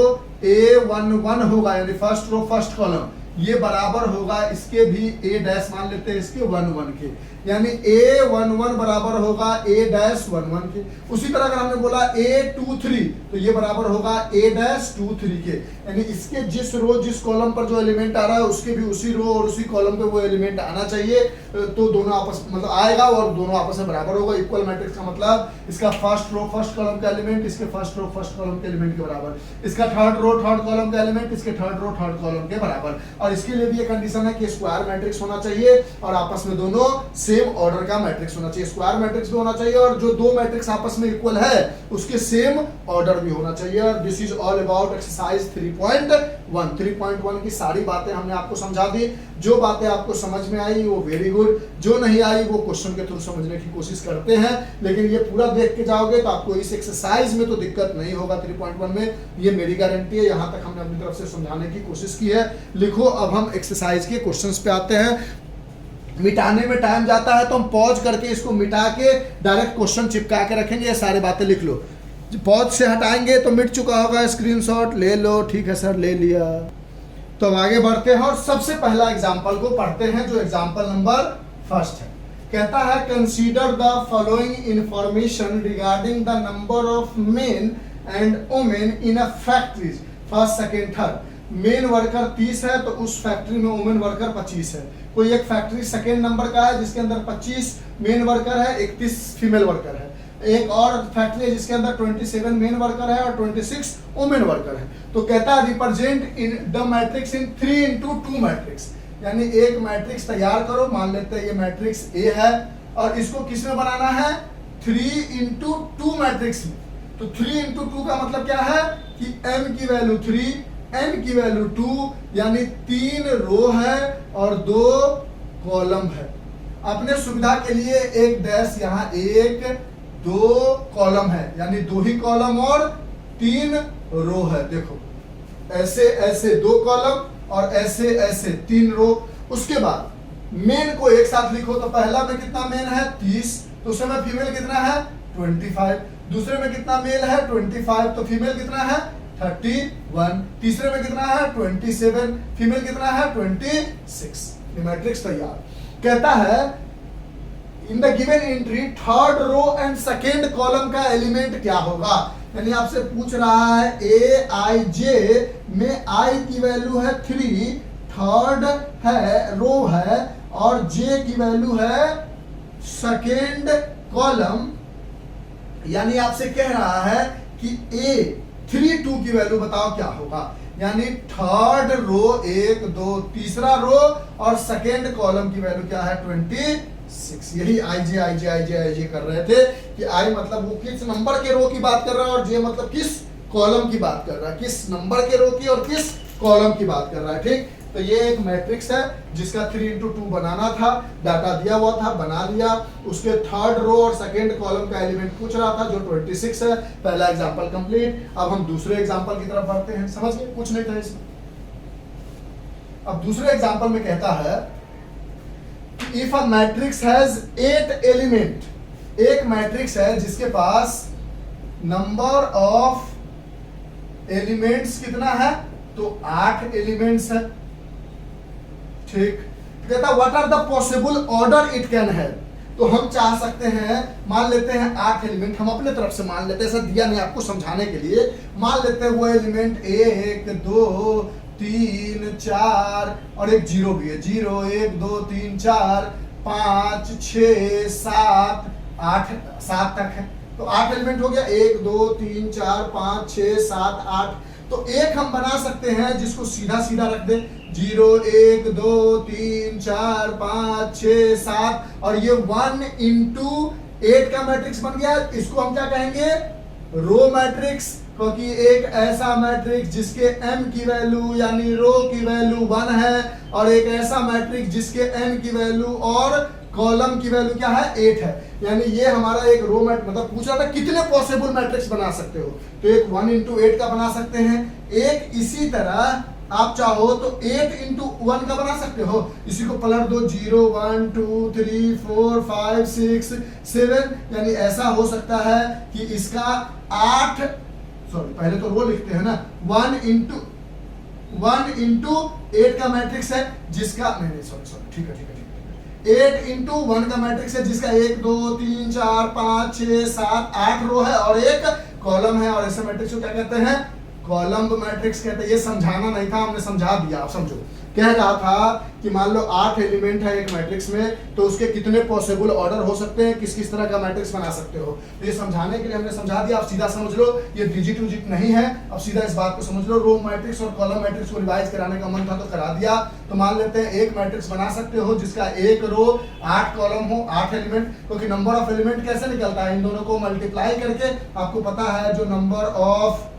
a11 होगा यानी फर्स्ट रो फर्स्ट कॉलम, ये बराबर होगा इसके भी ए डैश मान लेते हैं इसके 1 1 के, यानी A11 बराबर होगा A-11 के। उसी तरह अगर हमने बोला A23 तो ये बराबर होगा A-23 के, यानी इसके जिस रो जिस कॉलम पर जो एलिमेंट आ रहा है उसके भी उसी रो और उसी कॉलम पे वो एलिमेंट आना चाहिए, तो दोनों आपस मतलब आएगा और दोनों आपस में बराबर होगा। इक्वल मैट्रिक्स का मतलब इसका फर्स्ट रो फर्स्ट कॉलम का एलिमेंट इसके फर्स्ट रो फर्स्ट कॉलम के एलिमेंट के बराबर, इसका थर्ड रो थर्ड कॉलम का एलिमेंट इसके थर्ड रो थर्ड कॉलम के बराबर। और इसके लिए भी ये कंडीशन है कि स्क्वायर मैट्रिक्स होना चाहिए और आपस में दोनों सेम ऑर्डर का मैट्रिक्स होना चाहिए, स्क्वायर मैट्रिक्स भी होना चाहिए और जो दो मैट्रिक्स आपस में इक्वल है उसके सेम ऑर्डर भी होना चाहिए। और this is all about exercise 3.1। 3.1 की सारी बातें हमने आपको समझा दी। जो बातें आपको समझ में आई वो वेरी गुड, जो नहीं आई वो क्वेश्चन के थ्रू समझने की कोशिश करते हैं, लेकिन ये पूरा देख के जाओगे तो आपको इस एक्सरसाइज में तो दिक्कत नहीं होगा 3.1 में, ये मेरी गारंटी है। यहाँ तक हमने अपनी तरफ से समझाने की कोशिश की है। लिखो, अब हम एक्सरसाइज के क्वेश्चंस पे आते हैं। मिटाने में टाइम जाता है तो हम पॉज करके इसको मिटा के डायरेक्ट क्वेश्चन चिपका के रखेंगे, ये सारी बातें लिख लो। पॉज से हटाएंगे तो मिट चुका होगा, स्क्रीनशॉट ले लो। ठीक है सर, ले लिया। तो अब आगे बढ़ते हैं और सबसे पहला एग्जाम्पल को पढ़ते हैं, जो एग्जाम्पल नंबर फर्स्ट है। कहता है consider the following information regarding the number of main and women in a factories first second third. Main worker 30 है तो उस फैक्ट्री में वुमेन वर्कर 25 है। कोई एक फैक्ट्री सेकेंड नंबर का है जिसके अंदर 25 मेन वर्कर है, 31 फीमेल वर्कर है। एक और फैक्ट्री है जिसके अंदर 27 मेन वर्कर है और 26 वुमेन वर्कर है। तो कहता है represent in the matrix in 3x2 matrix, यानी एक मैट्रिक्स तैयार करो। मान लेते हैं ये मैट्रिक्स ए है और इसको किस में बनाना है, 3x2 मैट्रिक्स में। तो 3x2 का मतलब क्या है कि m की वैल्यू 3, n की वैल्यू 2, यानी 3 रो है और 2 कॉलम है। अपने सुविधा के लिए एक डैश यहाँ 1 2 कॉलम है, यानी 2 ही कॉलम और 3 रो है। देखो ऐसे ऐसे 2 कॉलम और ऐसे ऐसे 3 रो। उसके बाद मेन को एक साथ लिखो, तो पहला में कितना मेन है 30, तो उसमें फीमेल कितना है 25। दूसरे में कितना मेल है 25, तो फीमेल कितना है 31। तीसरे में कितना है 27, फीमेल कितना है 26। ये मैट्रिक्स तैयार। कहता है in the given entry third row and second column का एलिमेंट क्या होगा, यानी आपसे पूछ रहा है ए आई जे में आई की वैल्यू है 3, थर्ड है रो है और जे की वैल्यू है सेकेंड कॉलम, यानी आपसे कह रहा है कि ए 3 2 की वैल्यू बताओ क्या होगा। यानी थर्ड रो 1 2 तीसरा रो और सेकेंड कॉलम की वैल्यू क्या है 26। यही आई जे कर रहे थे कि आई मतलब वो किस नंबर के रो की बात कर रहा है और जे मतलब किस कॉलम की बात कर रहा है, किस नंबर के रो की और किस कॉलम की बात कर रहा है। ठीक, तो ये एक मैट्रिक्स है जिसका 3x2 बनाना था, डाटा दिया हुआ था, बना दिया। उसके थर्ड रो और सेकेंड कॉलम का एलिमेंट पूछ रहा था जो 26 है। पहला एग्जांपल कंप्लीट। अब हम दूसरे एग्जांपल की तरफ बढ़ते हैं। समझ गए, कुछ नहीं था इसमें। अब दूसरे एग्जांपल में कहता है if a matrix has 8 element, एक मैट्रिक्स है जिसके पास नंबर ऑफ एलिमेंट्स कितना है, तो 8 एलिमेंट्स है। ठीक, कहता what are the possible order it can have. तो हम चाह सकते हैं, मान लेते हैं 8 एलिमेंट, हम अपने तरफ से मान लेते हैं, ऐसा दिया नहीं आपको समझाने के लिए। मान लेते हैं वो एलिमेंट 1 2 3 4 और एक 0 भी है, 0 1 2 3 4 5 6 7 8 7 तक है। तो 8 एलिमेंट हो गया, 1 2 3 4 5 6 7 8। तो एक हम बना सकते हैं जिसको सीधा सीधा रख दे, 0 1 2 3 4 5 6 7 और ये 1 into 8 का मैट्रिक्स बन गया। इसको हम क्या कहेंगे, रो मैट्रिक्स, क्योंकि एक ऐसा मैट्रिक्स जिसके m की वैल्यू यानी रो की वैल्यू 1 है और एक ऐसा मैट्रिक्स जिसके n की वैल्यू और कॉलम की वैल्यू क्या है 8 है। यानी ये हमारा एक रो मैट्रिक्स, मतलब पूछ रहा था कितने पॉसिबल मैट्रिक्स बना सकते हो, तो एक 1 into 8 का बना सकते हैं। एक इसी तरह आप चाहो तो 8 into 1 का बना सकते हो, इसी को पलट दो, 0 1 2 3 4 5 6 7, यानी ऐसा हो सकता है कि इसका 8, सॉरी पहले तो रो लिखते हैं ना, 1 into 1 इंटू 8 का मैट्रिक्स है जिसका नहीं सॉरी ठीक है 8 इंटू 1 का मैट्रिक्स है जिसका 1 2 3 4 5 6 7 8 रो है और एक कॉलम है, और ऐसे मैट्रिक्स को क्या कहते हैं? कॉलम मैट्रिक्स कहते हैं। ये समझाना नहीं था, हमने समझा दिया, आप समझो। कह रहा था कि मान लो 8 एलिमेंट है एक मैट्रिक्स में, तो उसके कितने पॉसिबल ऑर्डर हो सकते हैं, किस किस तरह का मैट्रिक्स बना सकते हो। तो ये समझाने के लिए हमने समझा दिया, आप सीधा समझ लो, ये डिजिट विजिट नहीं है। अब सीधा इस बात को समझ लो, रो मैट्रिक्स और कॉलम मैट्रिक्स को रिवाइज कराने का मन था तो करा दिया। तो मान लेते हैं एक मैट्रिक्स बना सकते हो जिसका एक रो 8 कॉलम हो, 8 एलिमेंट, क्योंकि नंबर ऑफ एलिमेंट कैसे निकलता है? इन दोनों को मल्टीप्लाई करके। आपको पता है जो नंबर ऑफ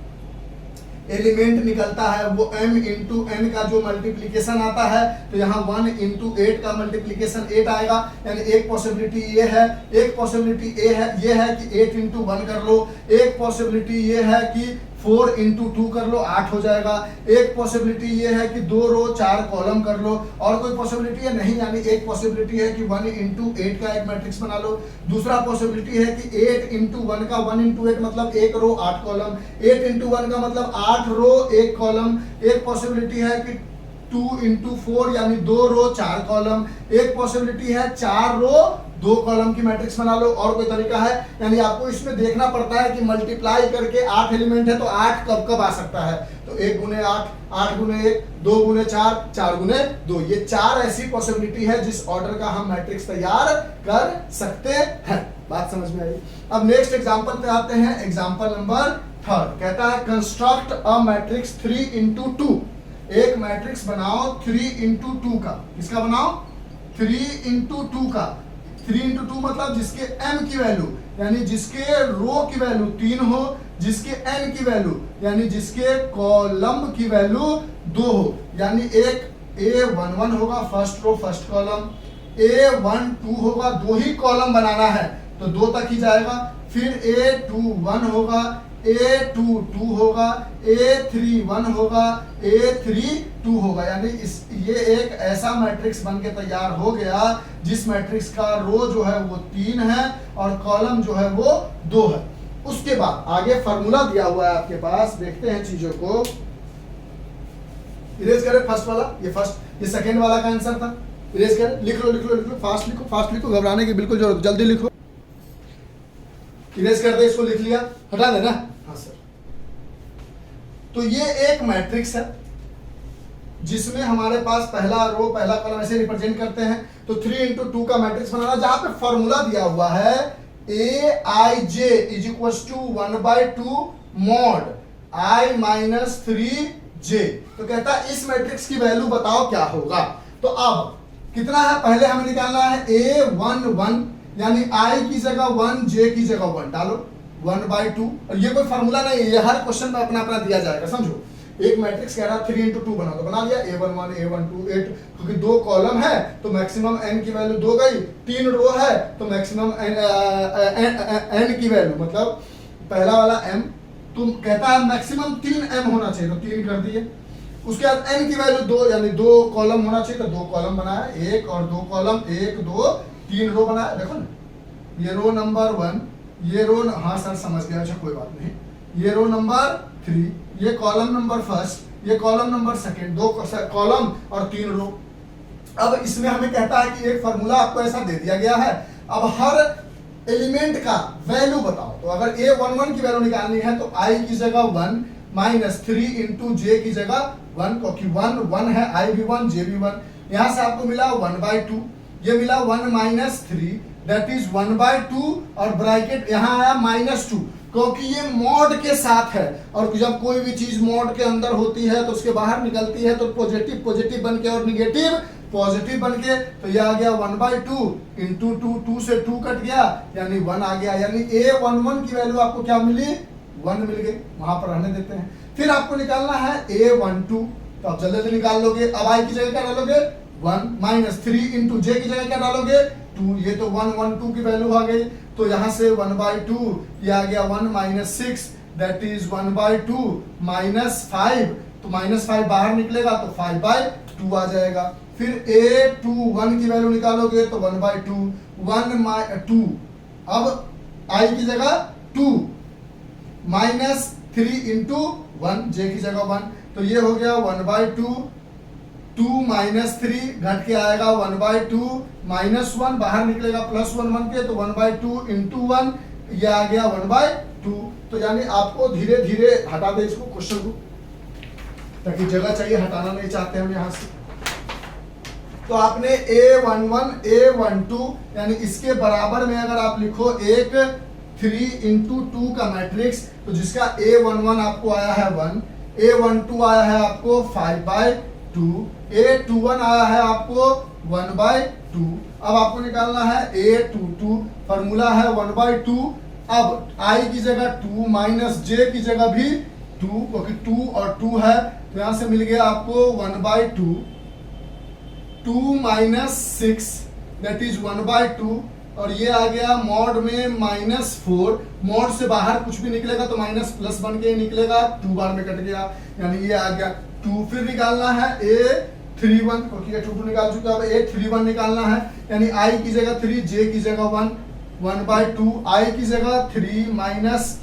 एलिमेंट निकलता है वो m इंटू n का जो मल्टीप्लीकेशन आता है, तो यहाँ 1 इंटू 8 का मल्टीप्लीकेशन 8 आएगा। यानी एक पॉसिबिलिटी ये है, एक पॉसिबिलिटी ये है कि 8 इंटू 1 कर लो, एक पॉसिबिलिटी ये है कि 4 इंटू 2 कर लो, 8 हो जाएगा। एक पॉसिबिलिटी ये है कि 2 रो 4 कॉलम कर लो, और कोई पॉसिबिलिटी है नहीं। यानी एक पॉसिबिलिटी है कि 1 इंटू 8 का एक मैट्रिक्स बना लो। दूसरा पॉसिबिलिटी है कि 8 इंटू 1 का 1 इंटू 8 मतलब एक रो 8 कॉलम, 8 इंटू 1 का मतलब 8 रो 1 कॉलम। एक पॉसिबिलिटी है कि 2 इंटू 4 यानी 2 रो 4 कॉलम। एक पॉसिबिलिटी है 4 रो 2 कॉलम की मैट्रिक्स बना लो। और कोई तरीका है? यानी आपको इसमें देखना पड़ता है कि मल्टीप्लाई करके 8 एलिमेंट है तो 8 कब कब आ सकता है। तो 1 गुने 8, 8 गुने 1, 2 गुने 4, 4 गुने 2, ये 4 ऐसी पॉसिबिलिटी है जिस ऑर्डर का हम मैट्रिक्स तैयार कर सकते हैं। बात समझ में आई? अब नेक्स्ट एग्जांपल पे आते हैं। एग्जांपल नंबर 3 कहता है कंस्ट्रक्ट अ मैट्रिक्स 3 इंटू 2। एक मैट्रिक्स बनाओ 3 इंटू 2 का। किसका बनाओ? 3 इंटू 2 का। 3 इंटू 2 मतलब जिसके m की वैल्यू यानी जिसके रो की वैल्यू 3 हो, जिसके n की वैल्यू यानी जिसके कॉलम की वैल्यू 2 हो। यानी एक A11 होगा first row first column, A12 होगा, 2 ही कॉलम बनाना है तो 2 तक ही जाएगा। फिर A21 होगा, A22 होगा, A31 होगा, A32 होगा। यानी ये एक ऐसा मैट्रिक्स बन के तैयार हो गया जिस मैट्रिक्स का रो जो है वो 3 है और कॉलम जो है वो 2 है। उसके बाद आगे फार्मूला दिया हुआ है आपके पास, देखते हैं चीजों को। इरेज करें फर्स्ट वाला, ये फर्स्ट, ये सेकेंड वाला का आंसर था। इरेज करें, लिख लो लिख लो लिख लो, फास्ट लिखो, घबराने की बिल्कुल जरूरत, जल्दी लिखो। इरेज कर दे, इसको लिख लिया, हटा देना। हाँ सर। तो ये एक मैट्रिक्स है जिसमें हमारे पास पहला रो पहला कॉलम ऐसे रिप्रेजेंट करते हैं। तो 3 इंटू 2 का मैट्रिक्स बनाना, जहां पे फॉर्मूला दिया हुआ है Aij is equal to 1/2 mod I minus 3j। तो कहता है इस मैट्रिक्स की वैल्यू बताओ क्या होगा। तो अब कितना है पहले हमें निकालना है A11 यानी I की जगह 1, J की जगह 1 डालो, 1/2। और ये कोई फार्मूला नहीं है, ये हर क्वेश्चन में अपना अपना दिया जाएगा, समझो। एक मैट्रिक्स कह रहा है 3 इंटू 2 बना, तो बना लिया A11 A12 8, क्योंकि 2 कॉलम है तो मैक्सिमम n की वैल्यू 2 गई, 3 रो है तो मैक्सिमम n की वैल्यू मतलब पहला वाला m, तुम कहता है मैक्सिमम 3m होना चाहिए तो 3 कर दिए। उसके बाद n की वैल्यू 2 यानी 2 कॉलम होना चाहिए तो 2 कॉलम बनाया, 1 और 2 कॉलम, 1 2 3 रो बनाया। देखो ना, ये रो नंबर 1, ये रो, हाँ सर समझ गया, अच्छा कोई बात नहीं, ये रो नंबर 3, ये कॉलम नंबर फर्स्ट, ये कॉलम नंबर सेकंड, 2 कॉलम और 3 रो। अब इसमें हमें कहता है कि एक फार्मूला आपको ऐसा दे दिया गया है, अब हर एलिमेंट का वैल्यू बताओ। तो अगर A11 की वैल्यू निकालनी है तो I की जगह 1 माइनस 3 इंटू J की जगह 1, क्योंकि 1 है, I भी 1 J भी 1। यहां से आपको मिला 1/2, ये मिला 1 माइनस 3 दैट इज 1/2 और ब्रैकेट यहां आया -2, क्योंकि ये मॉड के साथ है और जब कोई भी चीज मॉड के अंदर होती है तो उसके बाहर निकलती है तो पॉजिटिव पॉजिटिव बन के और निगेटिव पॉजिटिव बन के, तो ये आ गया 1/2 इंटू 2 से 2 कट गया यानी 1 आ गया। यानी A11 की वैल्यू आपको क्या मिली? 1 मिल गई, वहां पर रहने देते हैं। फिर आपको निकालना है A12, तो आप जल्दी से निकाल लोगे। अब I की जगह क्या डालोगे? 1 माइनस 3 इंटू J की जगह क्या डालोगे? 2, ये तो 1 1 2 की वैल्यू आ गई, तो यहां से 1/2 ये आ गया 1 माइनस 6 दैट इज 1/2 माइनस 5, तो -5 बाहर निकलेगा तो 5/2 आ जाएगा। फिर A21 की वैल्यू निकालोगे तो 1/2 1/2, अब I की जगह 2 माइनस 3 इंटू 1, J की जगह 1, तो ये हो गया 1/2, 2 माइनस 3 घट के आएगा 1/2 माइनस 1, बाहर निकलेगा +1 बन के, तो 1/2 इंटू 1, ये आ गया 1/2। तो यानी आपको धीरे धीरे हटा दे इसको क्वेश्चन को, ताकि जगह चाहिए, हटाना नहीं चाहते हम यहाँ से। तो आपने A11 A12 यानी इसके बराबर में अगर आप लिखो एक 3 इंटू 2 का मैट्रिक्स, तो जिसका A11 आपको आया है 1, A12 आया है आपको 5/2, A21 आया है आपको 1/2। अब आपको निकालना है A22, फॉर्मूला है 1/2। अब I की जगह 2 माइनस J की जगह भी 2, क्योंकि 2 और 2 है, तो यहां से मिल गया आपको 1/2, 2 माइनस 6 दैट इज 1/2, और ये आ गया मॉड में -4, मॉड से बाहर कुछ भी निकलेगा तो माइनस प्लस बन के निकलेगा, 2 बार में कट गया, यानी ये आ गया 2। फिर निकालना है A31, क्योंकि A22 निकाल चुके, अब A31 निकालना है, यानी I की जगह 3, J की जगह 1, 1/2, I की जगह 3 माइनस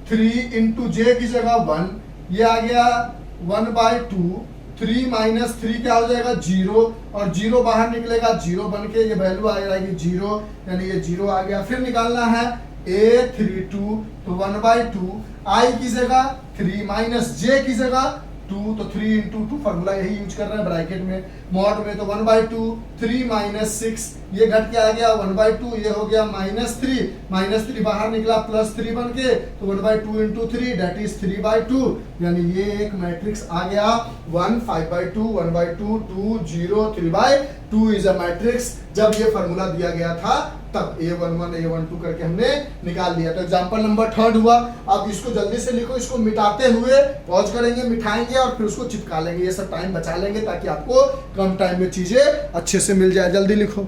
3 इंटू J की जगह 1, ये आ गया 1/2, 3 माइनस 3 क्या हो जाएगा 0, और 0 बाहर निकलेगा 0 बन के, ये वैल्यू आ जाएगी 0, यानी ये 0 आ गया। फिर निकालना है A32, तो 1/2, I की जगह 3 माइनस J की जगह 2, तो 3 इंटू 2 फॉर्मूला यही यूज कर रहे हैं ब्रैकेट में, मॉड में, तो 1/2, 3 माइनस 6, ये घट के आ गया 1/2, ये हो गया -3, -3 बाहर निकला +3 बन के, तो 1/2 इंटू 3 दैट इज 3/2, यानी ये एक मैट्रिक्स आ गया 1 5/2 1/2 2 0 3/2 इज अ मैट्रिक्स। जब ये फॉर्मूला दिया गया था तब A11 A12 करके हमने निकाल लिया। तो एग्जांपल नंबर 3 हुआ। अब इसको जल्दी से लिखो, इसको मिटाते हुए पॉज करेंगे, मिटाएंगे और फिर उसको चिपका लेंगे, ये सब टाइम बचा लेंगे ताकि आपको कम टाइम में चीजें अच्छे से मिल जाए। जल्दी लिखो।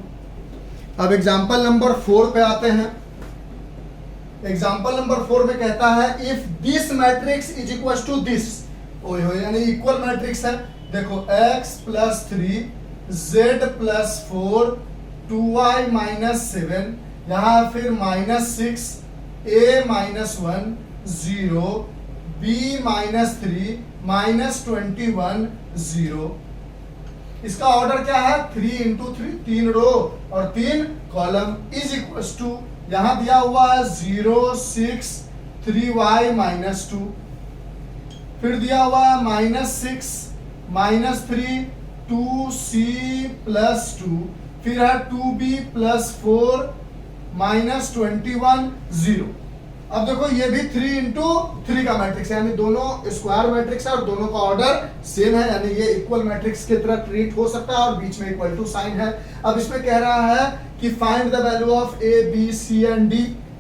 अब एग्जांपल नंबर 4 पे आते हैं। एग्जांपल नंबर 4 में कहता है if this matrix is equal to this, यानी इक्वल मैट्रिक्स है। देखो x + 3 z + 4 2y - 7, यहाँ फिर -6 a - 1 0 b - 3 -21 0। इसका ऑर्डर क्या है 3 इंटू 3, 3 रो और 3 कॉलम, इज इक्वल टू यहां दिया हुआ है 0 6 3y - 2, फिर दिया हुआ है -6 -3 2c + 2, फिर है 2b + 4 -21 0। अब देखो ये भी 3 इंटू 3 का मैट्रिक्स है, यानी दोनों स्क्वायर मैट्रिक्स है और दोनों का ऑर्डर सेम है, यानी ये इक्वल मैट्रिक्स की तरह ट्रीट हो सकता है और बीच में इक्वल टू साइन है। अब इसमें कह रहा है कि find the value of a b c and d,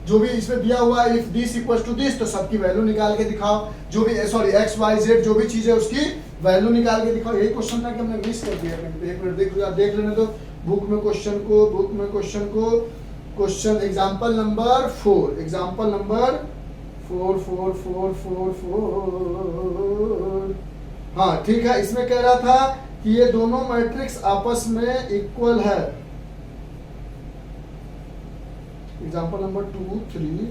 जो भी इसमें दिया हुआ है if this equal to this, तो सबकी वैल्यू निकाल के दिखाओ, जो भी सॉरी x y z जो भी चीज है उसकी वैल्यू निकाल के दिखाओ। यही क्वेश्चन था कि हमने मिस कर दिया, एक मिनट देख लेने दो बुक में क्वेश्चन को, question example number 4, example number 4। हाँ ठीक है, इसमें कह रहा था कि ये दोनों मैट्रिक्स आपस में इक्वल है। एग्जांपल नंबर 2 3,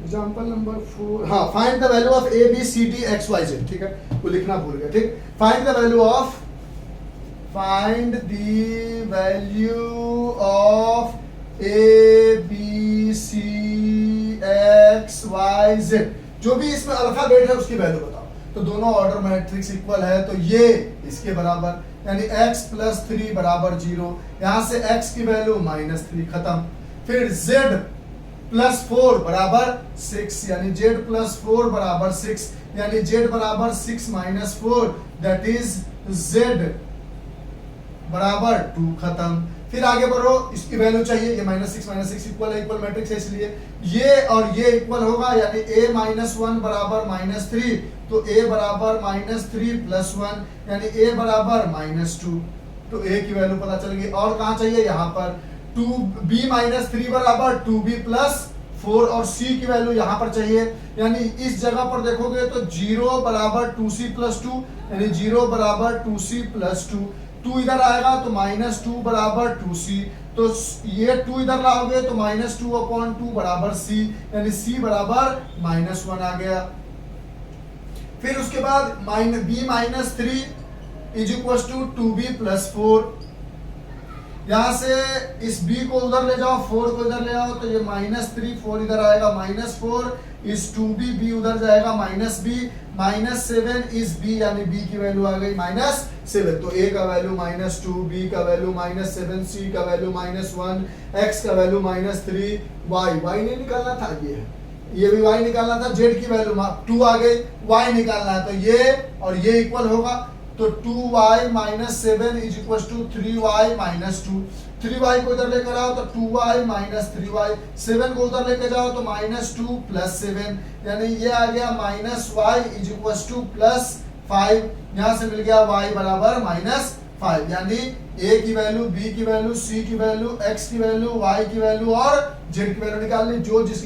एग्जांपल नंबर 4, हाँ find the value of a b c d x y z, ठीक है, वो लिखना भूल गया, ठीक। Find the value of a b c x y z, जो भी इसमें अल्फाबेट है उसकी वैल्यू बताओ। तो दोनों ऑर्डर मैट्रिक्स इक्वल है, तो ये इसके बराबर, यानी x + 3 = 0, यहां से x की वैल्यू -3 खत्म। फिर z + 4 = 6, यानी z + 4 = 6, यानी z = 6 - 4 दैट इज z = 2 खत्म। फिर आगे बढ़ो, इसकी वैल्यू चाहिए, ये -6 इक्वल है, इक्वल मैट्रिक्स है, इसलिए ये और ये इक्वल होगा, यानी a - 1 = -3, तो a = -3 + 1, यानी a = -2, तो a की वैल्यू पता चल गई। और कहाँ चाहिए, यहाँ पर 2b - 3 = 2b + 4, और c की वैल्यू यहाँ पर चाहिए, यानी इस जगह पर देखोगे तो 0 = 2c + 2, यानी 0 = 2c + 2, 2 इधर आएगा तो -2 = 2c, तो ये 2 इधर लाओगे तो -2/2 = c, यानी c = -1 आ गया। फिर उसके बाद b minus 3 is equal to 2b plus 4। यहां से इस b को उधर ले जाओ, 4 को इधर ले आओ, तो ये -3, 4 इधर आएगा -4 इज 2b, b उधर जाएगा -b, -7 इज b, यानी b की वैल्यू आ गई -7। तो a का वैल्यू -2, b का वैल्यू -7, c का वैल्यू -1, x का वैल्यू -3, y नहीं निकालना था, ये भी y निकालना था, z की वैल्यू 2 आ गई, y निकालना है, तो ये और ये इक्वल होगा, तो 2y minus 7 is equal to 3y minus 2। 3y को इधर लेकर आओ तो 2y माइनस 3y, 7 को उधर लेकर जाओ तो -2 प्लस 7, यानी ये आ गया -y इज इक्वल टू +5। यहाँ से मिल गया y बराबर -5, यानी a की वैल्यू, b की वैल्यू, c की वैल्यू, x की वैल्यू, y की वैल्यू और z की वैल्यू निकालनी।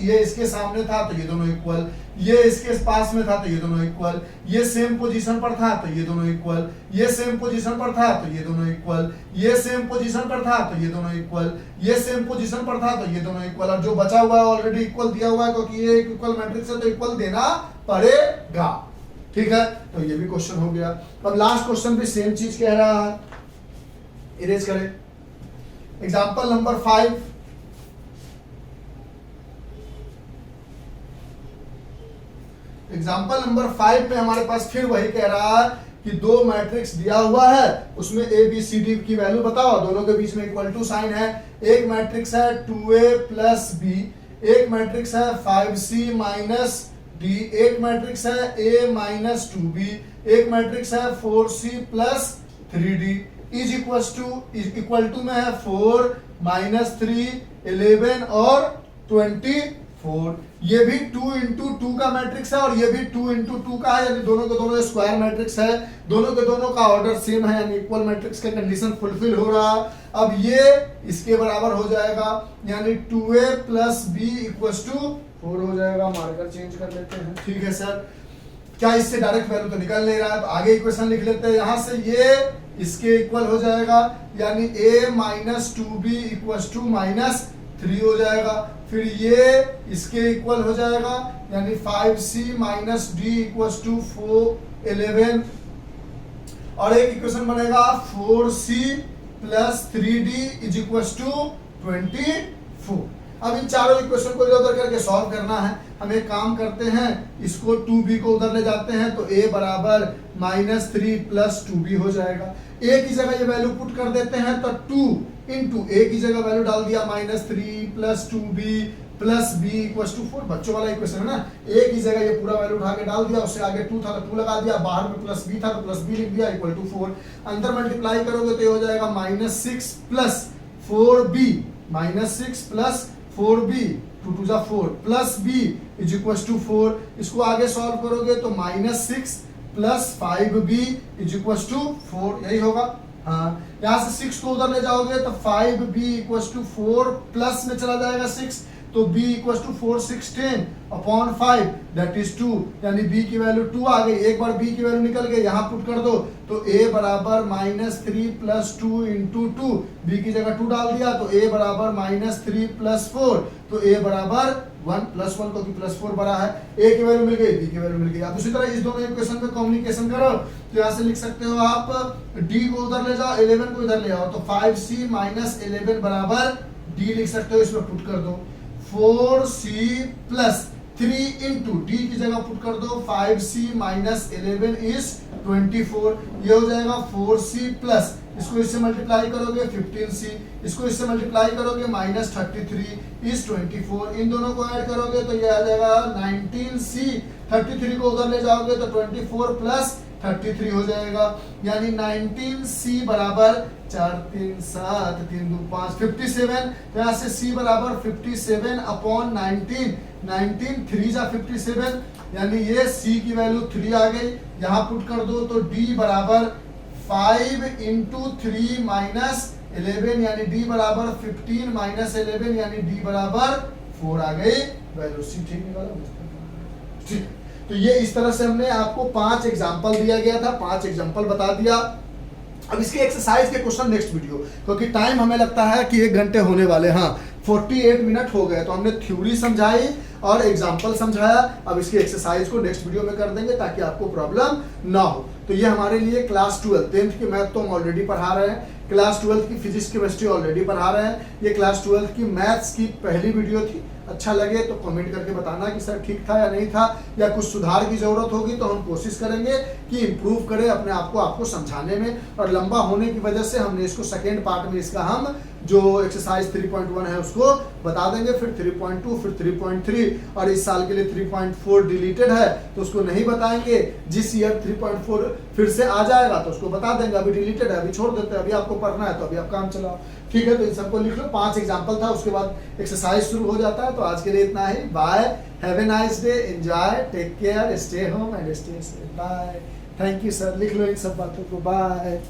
ये इसके सामने था तो ये दोनों इक्वल, ये इसके पास में था तो ये दोनों इक्वल, ये सेम पोजीशन पर था तो ये दोनों इक्वल, ये सेम पोजीशन पर था तो ये दोनों इक्वल, ये सेम पोजीशन पर था तो ये दोनों इक्वल, ये सेम पोजीशन पर था तो ये दोनों इक्वल, और जो बचा हुआ है ऑलरेडी इक्वल दिया हुआ है, क्योंकि ये एक इक्वल मैट्रिक्स है तो इक्वल देना पड़ेगा। ठीक है, तो ये भी क्वेश्चन हो गया। अब लास्ट क्वेश्चन भी सेम चीज कह रहा है, इरेज करें। एग्जाम्पल नंबर 5, एग्जाम्पल नंबर 5 में हमारे पास फिर वही कह रहा है कि दो मैट्रिक्स दिया हुआ है, उसमें ए बी सी डी की वैल्यू बताओ, दोनों के बीच में इक्वल टू साइन है। एक मैट्रिक्स है 2a प्लस b, एक मैट्रिक्स है 5c माइनस d, एक मैट्रिक्स है a माइनस 2b, एक मैट्रिक्स है 4c plus 3d is equal to में है 4 -3 11 और 24। ये भी 2 इंटू 2 का मैट्रिक्स है और ये भी 2 इंटू 2 का है, यानी दोनों के दोनों स्क्वायर मैट्रिक्स है, दोनों के दोनों का ऑर्डर सेम है, यानी इक्वल मैट्रिक्स का कंडीशन फुलफिल हो रहा। अब ये इसके बराबर हो जाएगा, यानी 2a plus b equal to 4 हो जाएगा। मार्कर चेंज कर लेते हैं। ठीक है सर, क्या इससे डायरेक्ट वैल्यू तो निकल नहीं रहा है, तो आगे इक्वेशन लिख लेते हैं। यहां से ये इसके इक्वल हो जाएगा, यानी a minus 2b equal to -3 हो जाएगा। फिर ये इसके इक्वल हो जाएगा, यानी 5c minus d equal to 11, और एक इक्वेशन बनेगा 4c plus 3d is equal to 24। अब इन चारों इक्वेशन को इधर उधर करके सॉल्व करना है। हम एक काम करते हैं, इसको 2b को उधर ले जाते हैं, तो a बराबर -3 प्लस 2b हो जाएगा। a की जगह ये वैल्यू पुट कर देते हैं, तो 2 इंटू a की जगह वैल्यू डाल दिया -3 plus 2b plus b equal to 4। बच्चों वाला इक्वेशन है ना, a की जगह ये पूरा वैल्यू उठा के डाल दिया, उससे आगे 2 था तो 2 लगा दिया, बाहर में प्लस b था तो प्लस b लिख दिया इक्वल टू 4। अंदर मल्टीप्लाई करोगे तो ये हो जाएगा -6 प्लस 4b, -6 प्लस 4b 2 2 जा 4 plus b is equal to 4। इसको आगे सॉल्व करोगे तो -6 plus 5b is equal to 4, यही होगा। हाँ, यहाँ से 6 को उधर ले जाओगे तो 5b इक्वल टू 4 प्लस में चला जाएगा 6, तो b equal to 4 6 10 upon 5 that is 2, यानी b की वैल्यू 2 आ गई। एक बार b की वैल्यू निकल गई, यहाँ पुट कर दो, तो a बराबर -3 प्लस 2 इंटू 2, b की जगह 2 डाल दिया, तो a बराबर -3 प्लस 4, तो a बराबर 1 प्लस 1, क्योंकि प्लस 4 बड़ा है। a की वैल्यू मिल गई, b की वैल्यू मिल गई। अब उसी तरह इस दोनों इक्वेशन पे कम्युनिकेशन करो, तो यहाँ से लिख सकते हो आप d को उधर ले जाओ, 11 को इधर ले आओ, तो 5c माइनस 11 बराबर d लिख सकते हो, इसमें पुट कर दो। 4c प्लस 3 इंटू डी की जगह पुट कर दो, 5c माइनस 11 इज 24, ये हो जाएगा 4c प्लस, इसको इससे मल्टीप्लाई करोगे 15c, इसको इससे मल्टीप्लाई करोगे -33 इज 24, इन दोनों को ऐड करोगे तो ये आ जाएगा 19c, 33 को उधर ले जाओगे तो 24 प्लस 33 हो जाएगा, यानी 19c बराबर 4 3 7 3 2 5 57। तो यहाँ से c बराबर 57 अपॉन 19, 19 3 जा 57, यानी ये c की वैल्यू 3 आ गई। यहाँ पुट कर दो तो d बराबर 5 इंटू 3 माइनस 11, यानी d बराबर 15 माइनस 11, यानी d बराबर 4 आ गई वैल्यू। c ठीक निकाला, ठीक। तो ये इस तरह से हमने आपको 5 एग्जाम्पल दिया गया था, 5 एग्जाम्पल बता दिया। अब इसके एक्सरसाइज के क्वेश्चन नेक्स्ट वीडियो, क्योंकि टाइम हमें लगता है कि 1 घंटे होने वाले। हाँ, 48 मिनट हो गए। तो हमने थ्योरी समझाई और एग्जाम्पल समझाया। अब इसकी एक्सरसाइज को नेक्स्ट वीडियो में कर देंगे ताकि आपको प्रॉब्लम ना हो। तो ये हमारे लिए क्लास 12 10th की मैथ तो हम ऑलरेडी पढ़ा रहे हैं, क्लास 12 की फिजिक्स केमिस्ट्री ऑलरेडी पढ़ा रहे हैं। ये क्लास 12 की मैथ्स की पहली वीडियो थी। अच्छा लगे तो कमेंट करके बताना कि सर ठीक था या नहीं था, या कुछ सुधार की जरूरत होगी तो हम कोशिश करेंगे कि इम्प्रूव करें अपने आप को आपको समझाने में। और लंबा होने की वजह से हमने इसको सेकेंड पार्ट में इसका हम जो एक्सरसाइज 3.1 है उसको बता देंगे, फिर 3.2, फिर 3.3, और इस साल के लिए 3.4 डिलीटेड है तो उसको नहीं बताएंगे। जिस ईयर 3.4 फिर से आ जाएगा तो उसको बता देंगे। अभी डिलीटेड है, अभी छोड़ देते हैं, अभी आपको पढ़ना है तो अभी आप काम चलाओ। ठीक है, तो इन सबको लिख लो। 5 एग्जाम्पल था, उसके बाद एक्सरसाइज शुरू हो जाता है। तो आज के लिए इतना ही। Bye, have a nice day, enjoy, take care, stay home and stay safe. Bye, thank you sir. लिख लो इन सब बातों को। बाय।